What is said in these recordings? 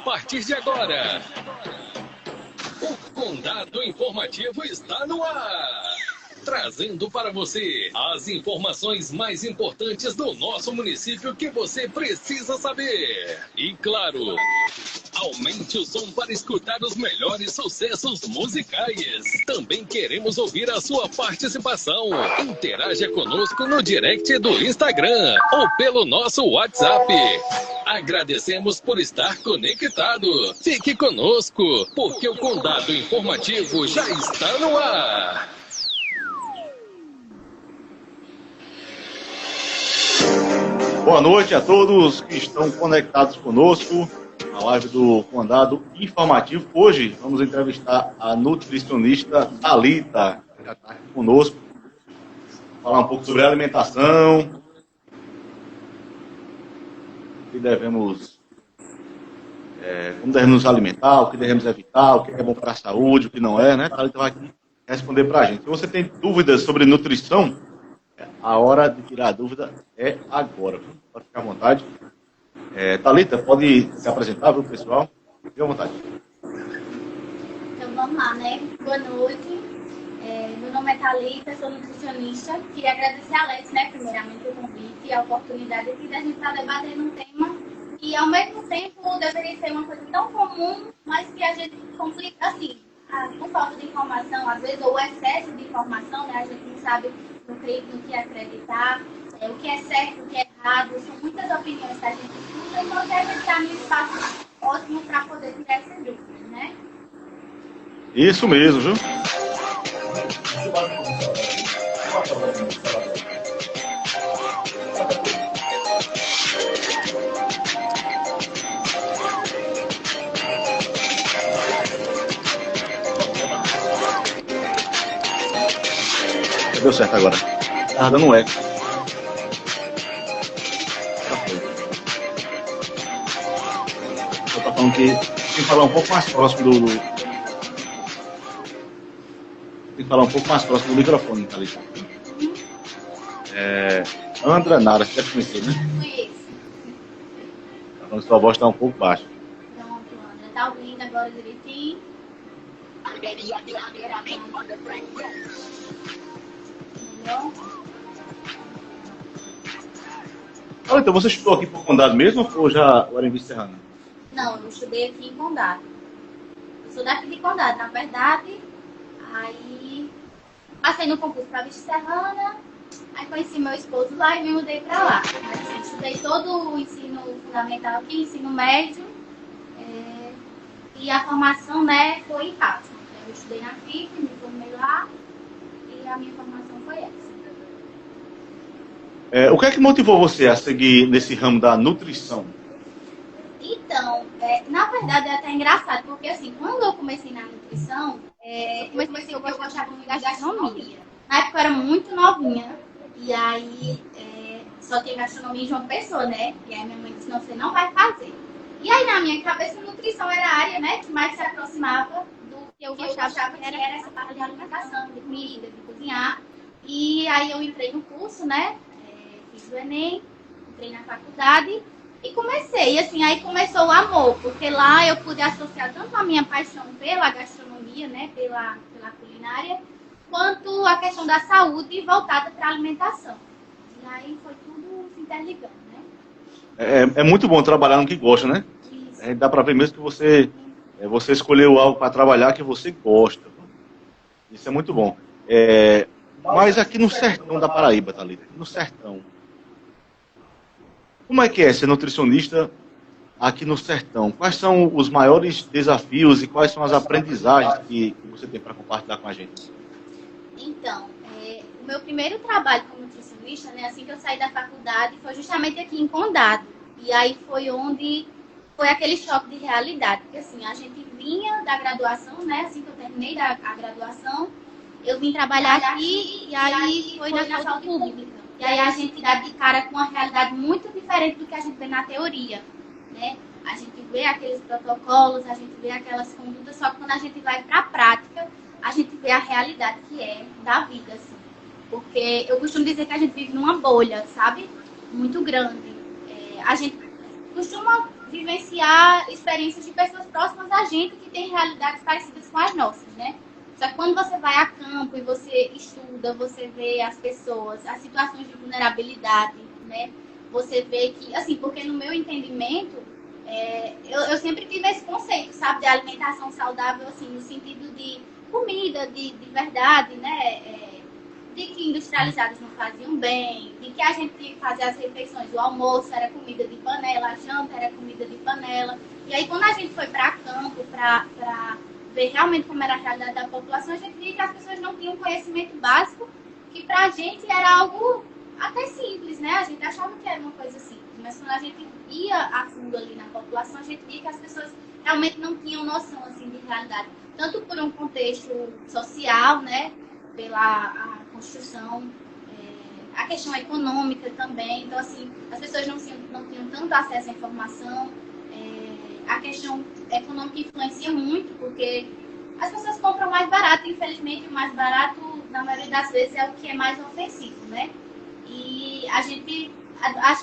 partir de agora. O Condado Informativo está no ar, trazendo para você as informações mais importantes do nosso município que você precisa saber. E claro, aumente o som para escutar os melhores sucessos musicais. Também queremos ouvir a sua participação. Interaja conosco no direct do Instagram ou pelo nosso WhatsApp. Agradecemos por estar conectado. Fique conosco, porque o Condado Informativo já está no ar. Boa noite a todos que estão conectados conosco na live do Condado Informativo. Hoje vamos entrevistar a nutricionista Thalita, que já está aqui conosco, falar um pouco sobre alimentação, o que devemos, como devemos nos alimentar, o que devemos evitar, o que é bom para a saúde, o que não é, né? A Thalita vai aqui responder para a gente. Se você tem dúvidas sobre nutrição, a hora de tirar a dúvida é agora. Pode ficar à vontade. Thalita, pode se apresentar para o pessoal? Fique à vontade. Então vamos lá, né? Boa noite. Meu nome é Thalita, sou nutricionista. Queria agradecer a Alex, né, primeiramente, o convite e a oportunidade aqui da gente estar debatendo um tema que, ao mesmo tempo, deveria ser uma coisa tão comum, mas que a gente complica, assim, por falta de informação, às vezes, ou excesso de informação, né? A gente não sabe no que acreditar, o que é certo, o que é errado, são muitas opiniões que a gente escuta, então a gente está num espaço ótimo para poder tirar essas dúvidas, né? Isso mesmo, viu? Deu certo agora. Tá dando um eco. Eu tô falando que tem que falar um pouco mais próximo Tem que falar um pouco mais próximo do microfone, Thalita. Andra Nara, você deve conhecer, né? Conheço. Então sua voz está um pouco baixa. Pronto, André. Tá ouvindo agora direitinho? Melhor? Olha, então você estudou aqui por Condado mesmo ou já era em Vice Serrana? Não, eu estudei aqui em Condado. Eu sou daqui de Condado, na verdade. Aí passei no concurso para Vice Serrana. Aí conheci meu esposo lá e me mudei para lá. Mas, assim, estudei todo o ensino fundamental aqui, ensino médio. E a formação, né, foi em casa. Eu estudei na FIP, me formei lá. E a minha formação foi essa. O que é que motivou você a seguir nesse ramo da nutrição? Então, na verdade é até engraçado, porque assim, quando eu comecei na nutrição, eu gostava muito de gastronomia. Na época eu era muito novinha, e aí só tinha gastronomia em João Pessoa, né? E aí minha mãe disse, não, você não vai fazer. E aí na minha cabeça, nutrição era a área, né, que mais se aproximava do que eu gostava, que era essa parte de alimentação, de comida, de cozinhar. E aí eu entrei no curso, né? Fiz o Enem, entrei na faculdade e comecei. E assim, aí começou o amor, porque lá eu pude associar tanto a minha paixão pela gastronomia, né, pela culinária, quanto a questão da saúde voltada para a alimentação. E aí foi tudo se interligando, né? É muito bom trabalhar no que gosta, né? Isso. Dá para ver mesmo que você escolheu algo para trabalhar que você gosta. Isso é muito bom. Mas aqui no sertão da Paraíba, Thalita, no sertão, como é que é ser nutricionista aqui no sertão? Quais são os maiores desafios e quais são as aprendizagens que você tem para compartilhar com a gente? Então, o meu primeiro trabalho como nutricionista, né, assim que eu saí da faculdade, foi justamente aqui em Condado. E aí foi onde foi aquele choque de realidade. Porque assim, a gente vinha da graduação, né, assim que eu terminei a graduação, eu vim trabalhar aqui e aí foi na saúde pública. E aí a gente dá de cara com uma realidade muito diferente do que a gente vê na teoria, né? A gente vê aqueles protocolos, a gente vê aquelas condutas, só que quando a gente vai para a prática, a gente vê a realidade que é da vida, assim. Porque eu costumo dizer que a gente vive numa bolha, sabe? Muito grande. A gente costuma vivenciar experiências de pessoas próximas a gente que têm realidades parecidas com as nossas, né? Só que quando você vai a campo e você estuda, você vê as pessoas, as situações de vulnerabilidade, né? Você vê que, assim, porque no meu entendimento, eu sempre tive esse conceito, sabe, de alimentação saudável, assim, no sentido de comida de verdade, né? De que industrializados não faziam bem, de que a gente tinha que fazer as refeições, o almoço era comida de panela, a janta era comida de panela. E aí, quando a gente foi para campo, para ver realmente como era a realidade da população, a gente via que as pessoas não tinham conhecimento básico, que para a gente era algo até simples, né? A gente achava que era uma coisa simples, mas quando a gente ia a fundo ali na população, a gente via que as pessoas realmente não tinham noção, assim, de realidade. Tanto por um contexto social, né? Pela a construção, a questão econômica também. Então, assim, as pessoas não tinham tanto acesso à informação. A questão econômica influencia muito, porque as pessoas compram mais barato, infelizmente, o mais barato, na maioria das vezes, é o que é mais ofensivo, né? E acho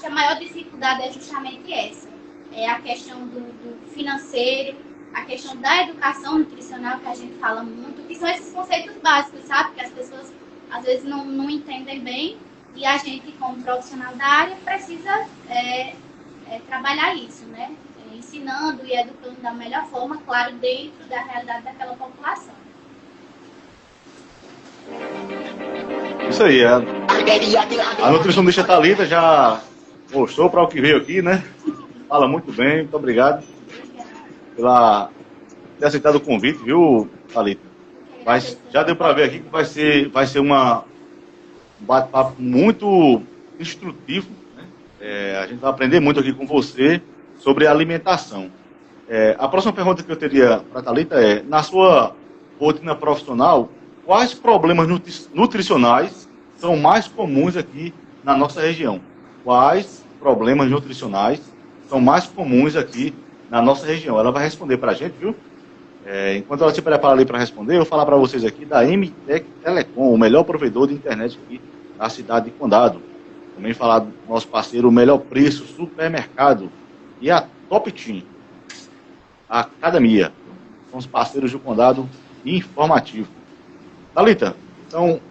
que a maior dificuldade é justamente essa. É a questão do financeiro, a questão da educação nutricional, que a gente fala muito, que são esses conceitos básicos, sabe? Que as pessoas, às vezes, não entendem bem, e a gente, como profissional da área, precisa trabalhar isso, né? Ensinando e educando da melhor forma, claro, dentro da realidade daquela população. Isso aí, a nutricionista Thalita já mostrou para o que veio aqui, né? Fala muito bem, muito obrigado pela ter aceitado o convite, viu, Thalita? Mas já deu para ver aqui que vai ser um bate-papo muito instrutivo, né? A gente vai aprender muito aqui com você sobre alimentação. A próxima pergunta que eu teria para a Thalita é, na sua rotina profissional, quais problemas nutricionais são mais comuns aqui na nossa região? Quais problemas nutricionais são mais comuns aqui na nossa região? Ela vai responder para a gente, viu? Enquanto ela se prepara ali para responder, eu vou falar para vocês aqui da MTech Telecom, o melhor provedor de internet aqui da cidade de Condado. Também falar do nosso parceiro, o Melhor Preço Supermercado e a Top Team, a Academia. São os parceiros do Condado Informativo. Thalita, então,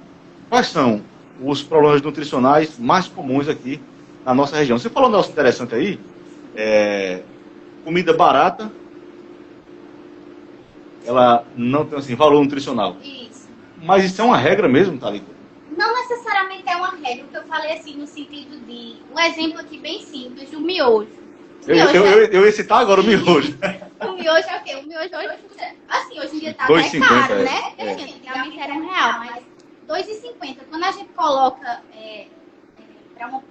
quais são os problemas nutricionais mais comuns aqui na nossa região? Você falou um negócio interessante aí, comida barata, ela não tem, assim, valor nutricional. Isso. Mas isso é uma regra mesmo, Thalita? Não necessariamente é uma regra, o que eu falei assim, no sentido de... Um exemplo aqui bem simples, o miojo. Eu ia citar agora o miojo. O miojo é o quê? O miojo hoje, assim, hoje em dia tá 2,50, até caro, né? Antigamente era R$1, mas R$2,50. Quando a gente coloca para uma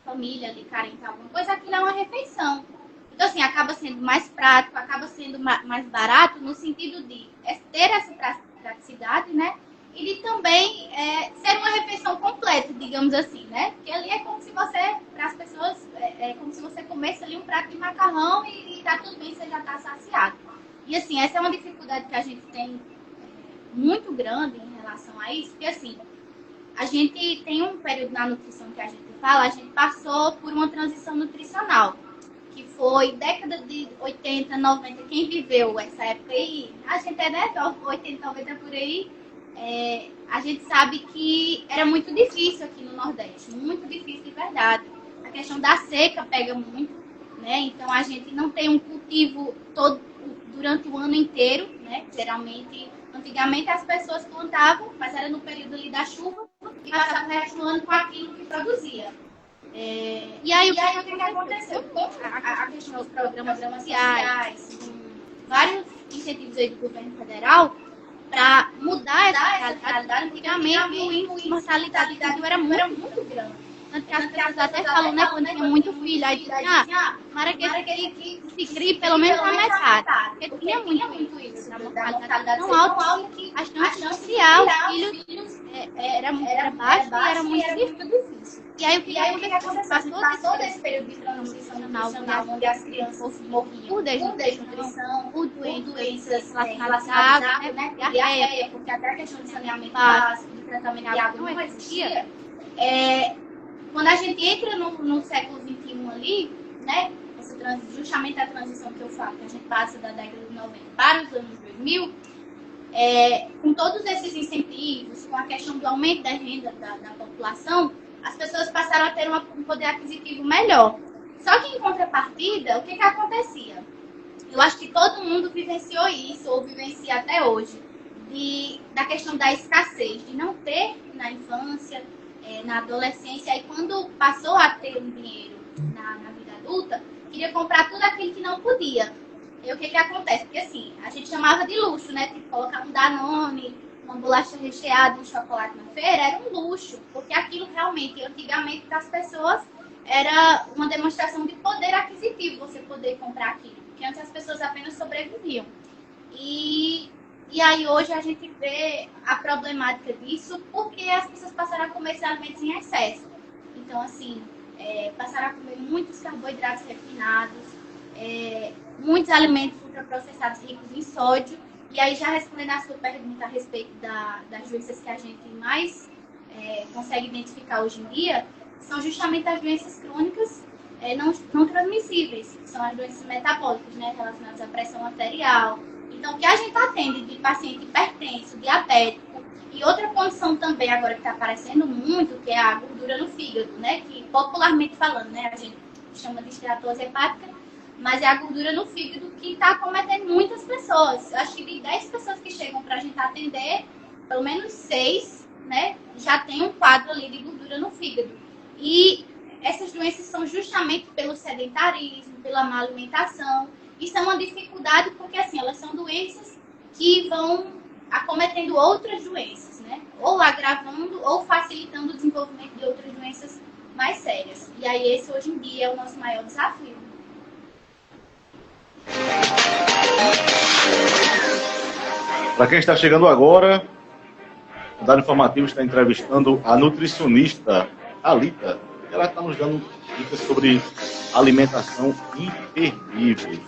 família ali carente alguma coisa, aquilo é uma refeição. Então, assim, acaba sendo mais prático, acaba sendo mais barato, no sentido de ter essa praticidade, né? E de também ser uma refeição completa, digamos assim, né? Porque ali é como se você, para as pessoas, como se você comesse ali um prato de macarrão e tá tudo bem, você já tá saciado. E assim, essa é uma dificuldade que a gente tem muito grande em relação a isso, porque assim, a gente tem um período na nutrição que a gente fala, a gente passou por uma transição nutricional, que foi década de 80, 90, quem viveu essa época aí, a gente 80, 90 por aí, a gente sabe que era muito difícil aqui no Nordeste, muito difícil de verdade. A questão da seca pega muito, né? Então a gente não tem um cultivo todo durante o ano inteiro, né? Geralmente, antigamente as pessoas plantavam, mas era no período ali da chuva e passavam o resto do ano com aquilo que produzia. E aí o que aconteceu com a questão dos programas sociais, com vários incentivos aí do governo federal, para mudar essa realidade. Antigamente o índice de mortalidade era muito grande. Tanto que as pessoas até falam, né, quando tinha muito filho, aí dizia, para que se crie pelo menos a metade. Porque tinha muito isso, a mortalidade tão alta que a chance de criar os filhos era baixa e era muito difícil. E aí o que aconteceu? Passou desse período de transição nutricional, onde as crianças morriam por desnutrição, por doenças relacionadas à água, né? Diarreia, porque até a questão de saneamento básico, de tratamento de água não existia. Quando a gente entra no século XXI ali, né? Essa justamente a transição que eu falo, que a gente passa da década de 90 para os anos 2000, com todos esses incentivos, com a questão do aumento da renda da população, as pessoas passaram a ter um poder aquisitivo melhor. Só que, em contrapartida, o que acontecia? Eu acho que todo mundo vivenciou isso, ou vivencia até hoje, da questão da escassez, de não ter na infância, na adolescência, e quando passou a ter um dinheiro na vida adulta, queria comprar tudo aquilo que não podia. E o que acontece? Porque assim, a gente chamava de luxo, né? Tipo, colocar um Danone, uma bolacha recheada, um chocolate na feira, era um luxo, porque aquilo realmente, antigamente, para as pessoas, era uma demonstração de poder aquisitivo, você poder comprar aquilo, porque antes as pessoas apenas sobreviviam. E aí hoje a gente vê a problemática disso, porque as pessoas passaram a comer esses alimentos em excesso. Então, assim, passaram a comer muitos carboidratos refinados, muitos alimentos ultraprocessados ricos em sódio. E aí, já respondendo a sua pergunta a respeito das doenças que a gente mais consegue identificar hoje em dia, são justamente as doenças crônicas não transmissíveis, que são as doenças metabólicas, né, relacionadas à pressão arterial. Então, o que a gente atende de paciente hipertenso, diabético, e outra condição também agora que está aparecendo muito, que é a gordura no fígado, né, que popularmente falando, né, a gente chama de esteatose hepática, mas é a gordura no fígado que está acometendo muitas pessoas. Eu acho que de 10 pessoas que chegam para a gente atender, pelo menos 6, né, já tem um quadro ali de gordura no fígado. E essas doenças são justamente pelo sedentarismo, pela má alimentação. Isso é uma dificuldade porque, assim, elas são doenças que vão acometendo outras doenças, né? Ou agravando ou facilitando o desenvolvimento de outras doenças mais sérias. E aí esse, hoje em dia, é o nosso maior desafio. Para quem está chegando agora, o Dado Informativo está entrevistando a nutricionista Thalita. Ela está nos dando dicas sobre alimentação imperdível.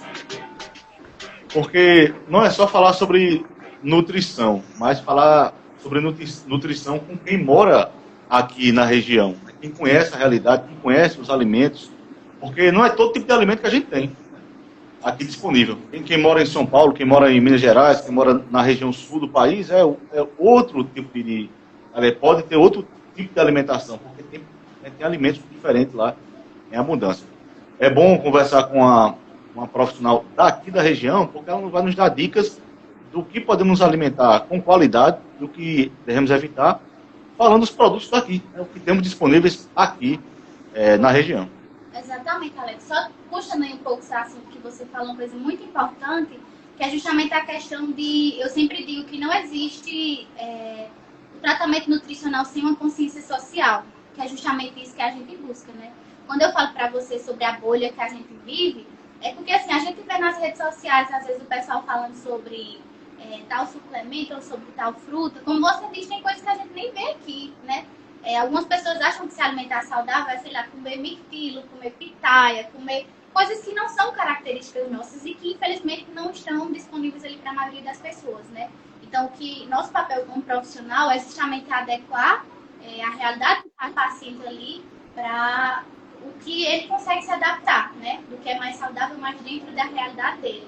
Porque não é só falar sobre nutrição, mas falar sobre nutrição com quem mora aqui na região. Quem conhece a realidade, quem conhece os alimentos. Porque não é todo tipo de alimento que a gente tem aqui disponível. Quem mora em São Paulo, quem mora em Minas Gerais, quem mora na região sul do país, é outro tipo de... Pode ter outro tipo de alimentação, porque tem alimentos diferentes lá em abundância. É bom conversar com uma profissional daqui da região, porque ela vai nos dar dicas do que podemos nos alimentar com qualidade, do que devemos evitar, falando dos produtos daqui, o que temos disponíveis aqui na região. Exatamente, Alex. Só puxando aí um pouco esse assunto que você falou, uma coisa muito importante, que é justamente a questão de... Eu sempre digo que não existe o tratamento nutricional sem uma consciência social, que é justamente isso que a gente busca, né? Quando eu falo para você sobre a bolha que a gente vive, é porque, assim, a gente vê nas redes sociais, às vezes, o pessoal falando sobre tal suplemento ou sobre tal fruta. Como você diz, tem coisas que a gente nem vê aqui, né? Algumas pessoas acham que se alimentar saudável é, sei lá, comer mirtilo, comer pitaia, comer coisas que não são características nossas e que, infelizmente, não estão disponíveis ali para a maioria das pessoas, né? Então, nosso papel como profissional é justamente adequar a realidade do paciente ali para o que ele consegue se adaptar, né? Do que é mais saudável, mais dentro da realidade dele.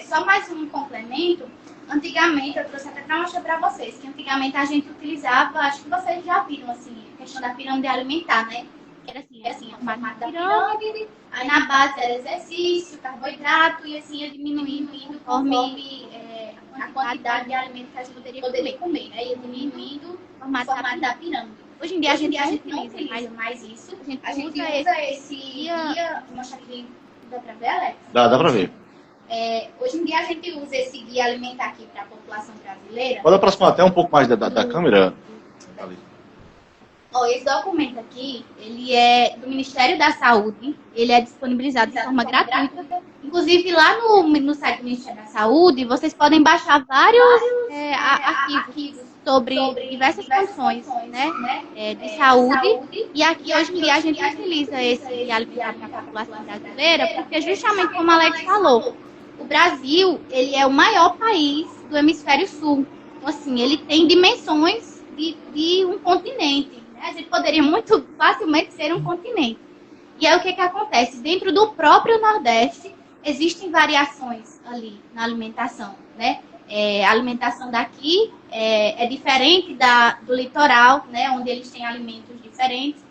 Só mais um complemento. Antigamente, eu trouxe até para mostrar para vocês, que antigamente a gente utilizava, acho que vocês já viram, assim, a questão da pirâmide alimentar, né? Que era assim, a formato da pirâmide, aí na base era exercício, carboidrato, e assim ia diminuindo conforme a quantidade de alimento que a gente poderia comer, né? Ia diminuindo o formato da pirâmide. Hoje em dia a gente não utiliza mais isso. A gente usa esse guia. Vou mostrar aqui. Dá pra ver, Alex? Dá pra ver. Hoje em dia a gente usa esse guia alimentar aqui para a população brasileira. Pode aproximar até um pouco mais da câmera. Esse documento aqui, ele é do Ministério da Saúde. Ele é disponibilizado de forma gratuita. Inclusive, lá no site do Ministério da Saúde, vocês podem baixar vários arquivos sobre diversas condições, né, de saúde. E aqui, hoje em dia, a gente utiliza esse guia alimentar para a população brasileira, porque justamente como a Alex falou, o Brasil, ele é o maior país do hemisfério sul. Então, assim, ele tem dimensões de um continente. Né? A gente poderia muito facilmente ser um continente. E aí o que acontece? Dentro do próprio Nordeste, existem variações ali na alimentação, né? A alimentação daqui é diferente do litoral, né? Onde eles têm alimentos diferentes.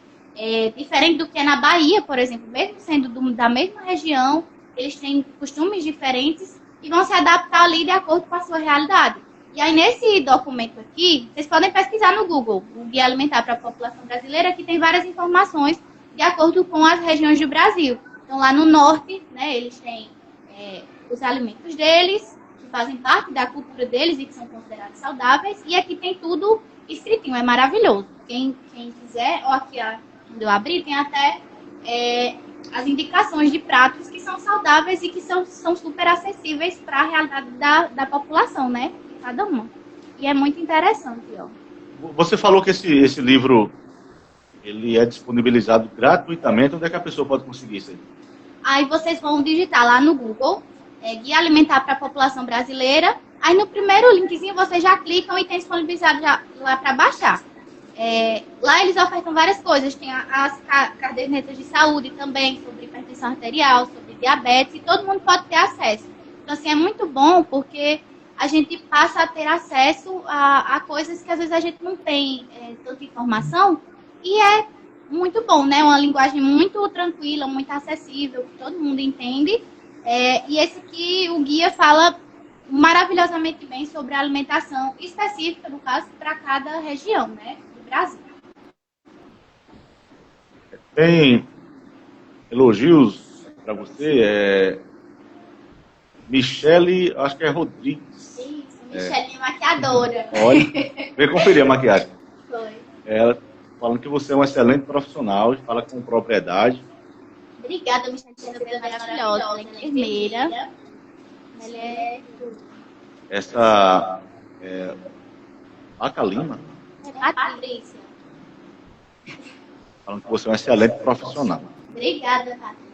Diferente do que é na Bahia, por exemplo, mesmo sendo da mesma região, eles têm costumes diferentes e vão se adaptar ali de acordo com a sua realidade. E aí, nesse documento aqui, vocês podem pesquisar no Google, o Guia Alimentar para a População Brasileira, que tem várias informações de acordo com as regiões do Brasil. Então, lá no norte, né, eles têm os alimentos deles, que fazem parte da cultura deles e que são considerados saudáveis, e aqui tem tudo escritinho, é maravilhoso. Quem quiser, ó, aqui onde eu abri, tem até as indicações de pratos que são saudáveis e que são super acessíveis para a realidade da população, né? Cada uma. E é muito interessante, ó. Você falou que esse livro ele é disponibilizado gratuitamente. Onde é que a pessoa pode conseguir isso aí? Aí vocês vão digitar lá no Google, Guia Alimentar para a População Brasileira. Aí no primeiro linkzinho vocês já clicam e tem disponibilizado lá para baixar. Lá eles ofertam várias coisas. Tem as cadernetas de saúde também, sobre hipertensão arterial, sobre diabetes, e todo mundo pode ter acesso. Então, assim, é muito bom porque a gente passa a ter acesso a coisas que às vezes a gente não tem tanta informação, e é muito bom, né? Uma linguagem muito tranquila, muito acessível, que todo mundo entende. E esse aqui, o guia fala maravilhosamente bem sobre a alimentação específica, no caso, para cada região, né, do Brasil. Tem elogios para você, Michele, acho que é Rodrigues. Isso, Michele, maquiadora. Olha, vem conferir a maquiagem. Foi. Ela falando que você é um excelente profissional e fala com propriedade. Obrigada, Michele, é maravilhosa. Ela é enfermeira. Ela é... Essa Paca Lima, Patrícia. falando que você é um excelente profissional. Obrigada, Patrícia.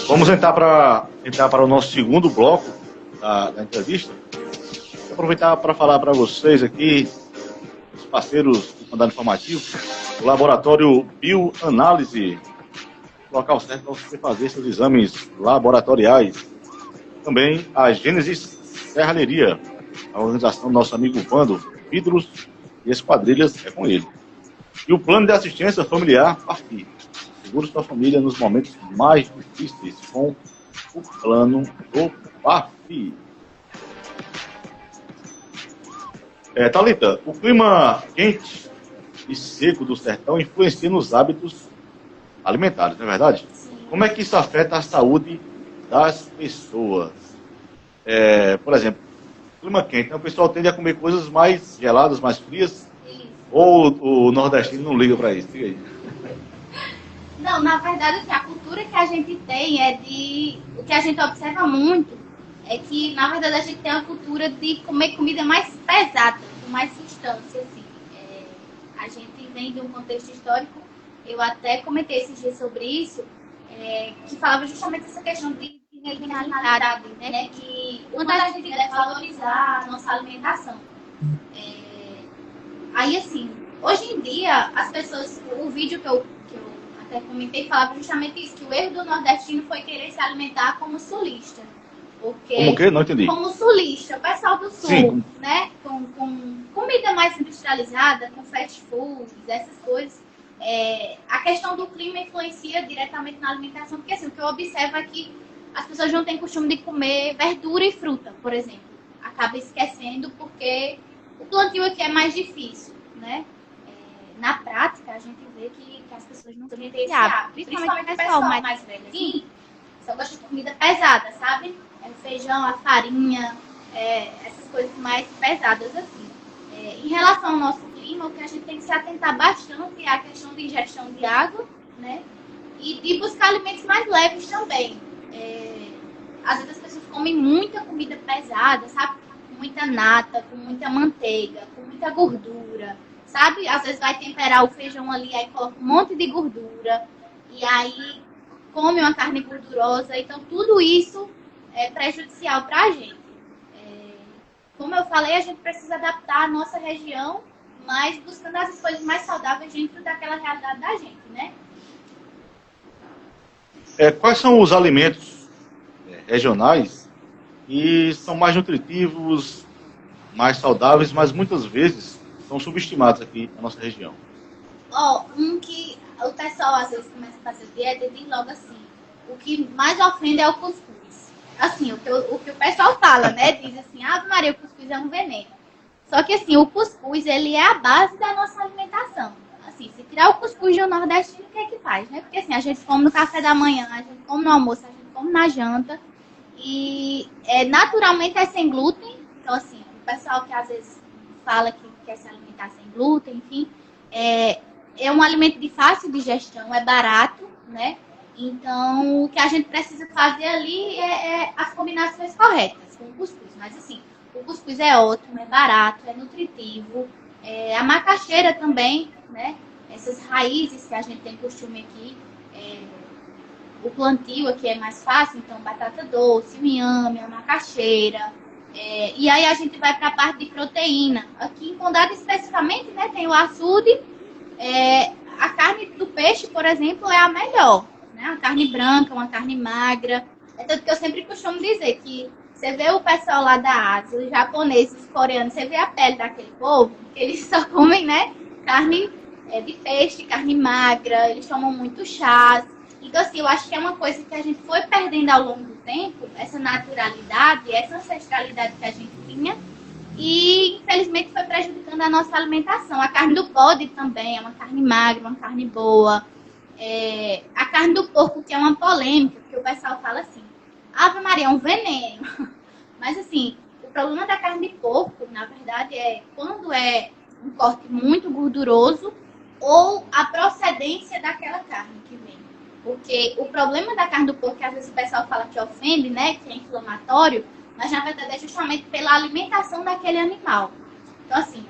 Vamos entrar para o nosso segundo bloco da entrevista. Vou aproveitar para falar para vocês aqui, os parceiros do Mandado Informativo, o Laboratório Bioanálise, local certo para você fazer seus exames laboratoriais. Também a Gênesis Serralheria, a organização do nosso amigo Vando, Vidros e Esquadrilhas é com ele. E o Plano de Assistência Familiar Partir. Segure sua família nos momentos mais difíceis com o Plano do Partir. Thalita, o clima quente e seco do sertão influencia nos hábitos alimentares, não é verdade? Sim. Como é que isso afeta a saúde das pessoas? Por exemplo, clima quente, né? O pessoal tende a comer coisas mais geladas, mais frias, Isso. ou o nordestino não liga para isso? Diga aí. Não, na verdade, assim, a cultura que a gente tem o que a gente observa muito é que, na verdade, a gente tem a cultura de comer comida mais pesada, com mais substância, assim. A gente vem de um contexto histórico, eu até comentei esses dias sobre isso, que falava justamente essa questão de regionalidade, né? Que quando a gente deve valorizar a nossa alimentação. Aí, assim, hoje em dia, as pessoas, o vídeo que eu até comentei falava justamente isso, que o erro do nordestino foi querer se alimentar como sulista. Porque, Como que? Não entendi. como sulista, o pessoal do sul, Sim. né? Com comida mais industrializada, com fast foods, essas coisas. A questão do clima influencia diretamente na alimentação, porque assim, o que eu observo é que as pessoas não têm costume de comer verdura e fruta, por exemplo. Acaba esquecendo porque o plantio aqui é mais difícil, né? Na prática, a gente vê que as pessoas não têm esse hábito. Principalmente o pessoal mais velho, assim, só gosta de comida pesada, sabe? O feijão, a farinha, essas coisas mais pesadas, assim. Em relação ao nosso clima, o que a gente tem que se atentar bastante é a questão de ingestão de água, né? E de buscar alimentos mais leves também. Às vezes as pessoas comem muita comida pesada, sabe? Com muita nata, com muita manteiga, com muita gordura, sabe? Às vezes vai temperar o feijão ali, aí coloca um monte de gordura, e aí come uma carne gordurosa. Então, tudo isso é prejudicial para a gente. Como eu falei, a gente precisa adaptar a nossa região mas buscando as escolhas mais saudáveis dentro daquela realidade da gente, né? Quais são os alimentos regionais que são mais nutritivos, mais saudáveis, mas muitas vezes são subestimados aqui na nossa região? Um que o pessoal às vezes começa a fazer dieta e diz logo assim, o que mais ofende é o cuscuz. Assim, o que o pessoal fala, né? Diz assim, Ave Maria, o cuscuz é um veneno. Só que assim, o cuscuz, ele é a base da nossa alimentação. Assim, se tirar o cuscuz do nordestino, o que é que faz, né? Porque assim, a gente come no café da manhã, a gente come no almoço, a gente come na janta. E naturalmente é sem glúten. Então assim, o pessoal que às vezes fala que quer se alimentar sem glúten, enfim, é um alimento de fácil digestão, é barato, né? Então, o que a gente precisa fazer ali é as combinações corretas com o cuscuz. Mas assim, o cuscuz é ótimo, é barato, é nutritivo. A macaxeira também, né? Essas raízes que a gente tem costume aqui. O plantio aqui é mais fácil, então batata doce, o inhame, a macaxeira. E aí a gente vai para a parte de proteína. Aqui em Condado especificamente, né, tem o açude. A carne do peixe, por exemplo, é a melhor. Né? A carne branca, uma carne magra. É tanto que eu sempre costumo dizer que você vê o pessoal lá da Ásia, os japoneses, os coreanos, você vê a pele daquele povo, que eles só comem, né, carne de peixe, carne magra, eles tomam muito chás. Então, assim, eu acho que é uma coisa que a gente foi perdendo ao longo do tempo, essa naturalidade, essa ancestralidade que a gente tinha, e infelizmente foi prejudicando a nossa alimentação. A carne do bode também é uma carne magra, uma carne boa. A carne do porco, que é uma polêmica, porque o pessoal fala assim, Ave Maria, é um veneno. Mas assim, o problema da carne de porco, na verdade, é quando é um corte muito gorduroso ou a procedência daquela carne que vem. Porque o problema da carne do porco, que às vezes o pessoal fala que ofende, né, que é inflamatório, mas na verdade é justamente pela alimentação daquele animal. Então assim,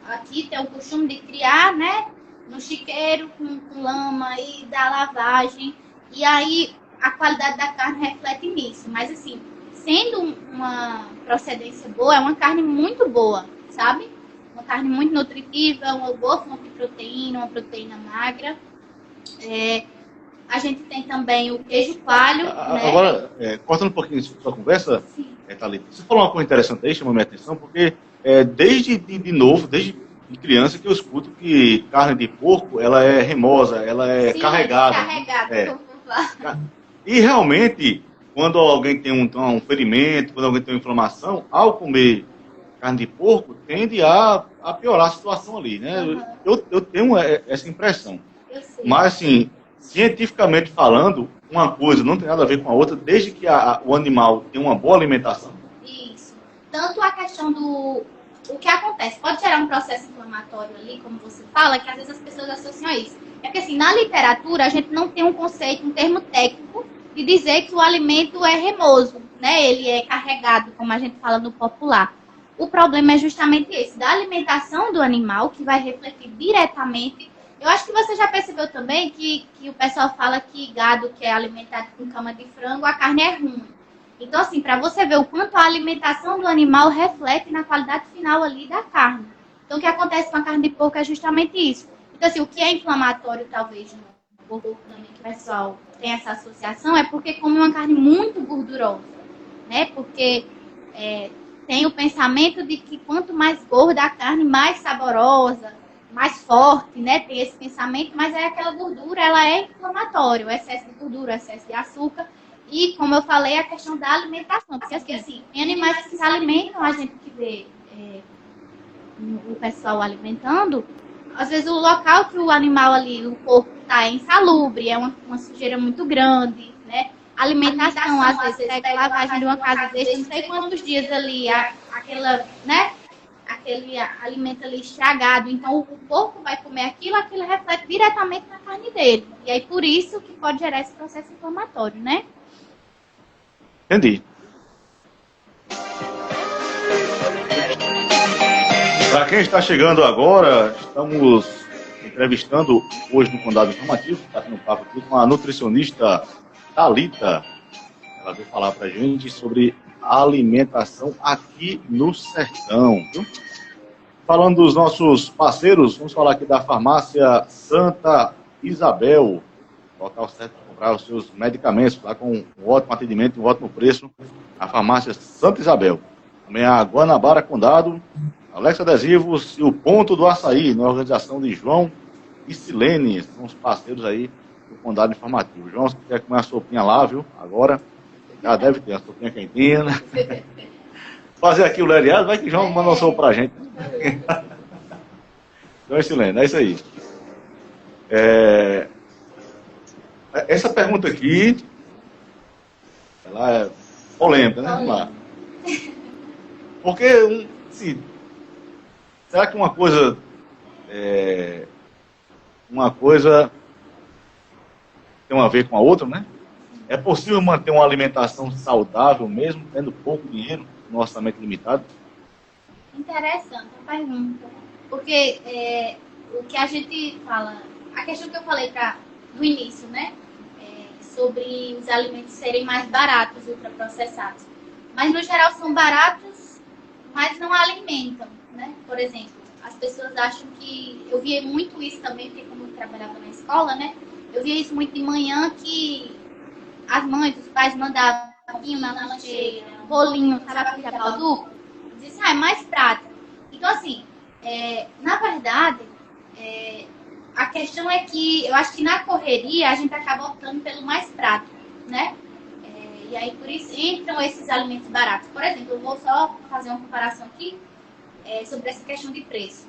aqui tem o costume de criar, né, no chiqueiro com lama e da lavagem, e aí a qualidade da carne reflete nisso. Mas assim, sendo uma procedência boa, é uma carne muito boa, sabe? Uma carne muito nutritiva, uma boa fonte de proteína, uma proteína magra. A gente tem também o queijo coalho, né? Agora, cortando um pouquinho da sua conversa, Thalita, você falou uma coisa interessante aí, chamou minha atenção, porque desde novo, desde de criança, que eu escuto que carne de porco, ela é remosa, ela é carregada. E realmente, quando alguém tem um ferimento, quando alguém tem uma inflamação, ao comer carne de porco, tende a piorar a situação ali, né? Uhum. Eu tenho essa impressão. Mas, assim, cientificamente falando, uma coisa não tem nada a ver com a outra, desde que o animal tem uma boa alimentação. Isso. Tanto a questão do... O que acontece? Pode gerar um processo inflamatório ali, como você fala, que às vezes as pessoas associam a isso. É porque, assim, na literatura, a gente não tem um conceito, um termo técnico de dizer que o alimento é remoso, né? Ele é carregado, como a gente fala no popular. O problema é justamente esse, da alimentação do animal, que vai refletir diretamente. Eu acho que você já percebeu também que o pessoal fala que gado que é alimentado com cama de frango, a carne é ruim. Então, assim, para você ver o quanto a alimentação do animal reflete na qualidade final ali da carne. Então, o que acontece com a carne de porco é justamente isso. Então, assim, o que é inflamatório, talvez, no porco também, que o pessoal tem essa associação, é porque come uma carne muito gordurosa, né? Porque tem o pensamento de que quanto mais gorda a carne, mais saborosa, mais forte, né? Tem esse pensamento, mas aquela gordura, ela é inflamatória, o excesso de gordura, o excesso de açúcar. E, como eu falei, a questão da alimentação. Porque, assim, tem animais que se alimentam, a gente que vê o pessoal alimentando, às vezes o local que o animal ali, o porco, está é insalubre, é uma sujeira muito grande, né? A alimentação, às vezes, pega a lavagem de uma casa, deixa não sei quantos dias ali, aquele alimento ali estragado. Então, o porco vai comer aquilo reflete diretamente na carne dele. E aí, por isso que pode gerar esse processo inflamatório, né? Entendi. Para quem está chegando agora, estamos entrevistando hoje no Condado Informativo, está aqui no papo aqui, com a nutricionista Thalita. Ela veio falar para a gente sobre alimentação aqui no sertão. Viu? falando dos nossos parceiros, vamos falar aqui da farmácia Santa Isabel. Local certo para comprar os seus medicamentos, lá com um ótimo atendimento e um ótimo preço. A farmácia Santa Isabel. Também a Guanabara Condado, Alex Adesivos e o Ponto do Açaí, na organização de João e Silene. São os parceiros aí do Condado Informativo. João, se quer comer uma sopinha lá, viu? Agora, já deve ter uma sopinha quentinha, né? Fazer aqui o Leriado, vai que João manda um sopa pra gente. João e Silene, é isso aí. Essa pergunta aqui, ela é polêmica, né? Vamos lá. Porque, assim, será que uma coisa tem a ver com a outra, né? É possível manter uma alimentação saudável mesmo tendo pouco dinheiro no orçamento limitado? Interessante a pergunta. Porque o que a gente fala, a questão que eu falei do início, né? Sobre os alimentos serem mais baratos, ultraprocessados. Mas, no geral, são baratos, mas não alimentam, né? Por exemplo, as pessoas acham que... Eu via muito isso também, porque como eu trabalhava na escola, né? Eu via isso muito de manhã, que as mães, os pais mandavam na lancheira, bolinho, sabe, de duplo. Dizem, é mais prático. Então, assim, na verdade, a questão é que eu acho que na correria a gente acaba optando pelo mais prático, né? E aí, por isso, entram esses alimentos baratos. Por exemplo, eu vou só fazer uma comparação aqui sobre essa questão de preço.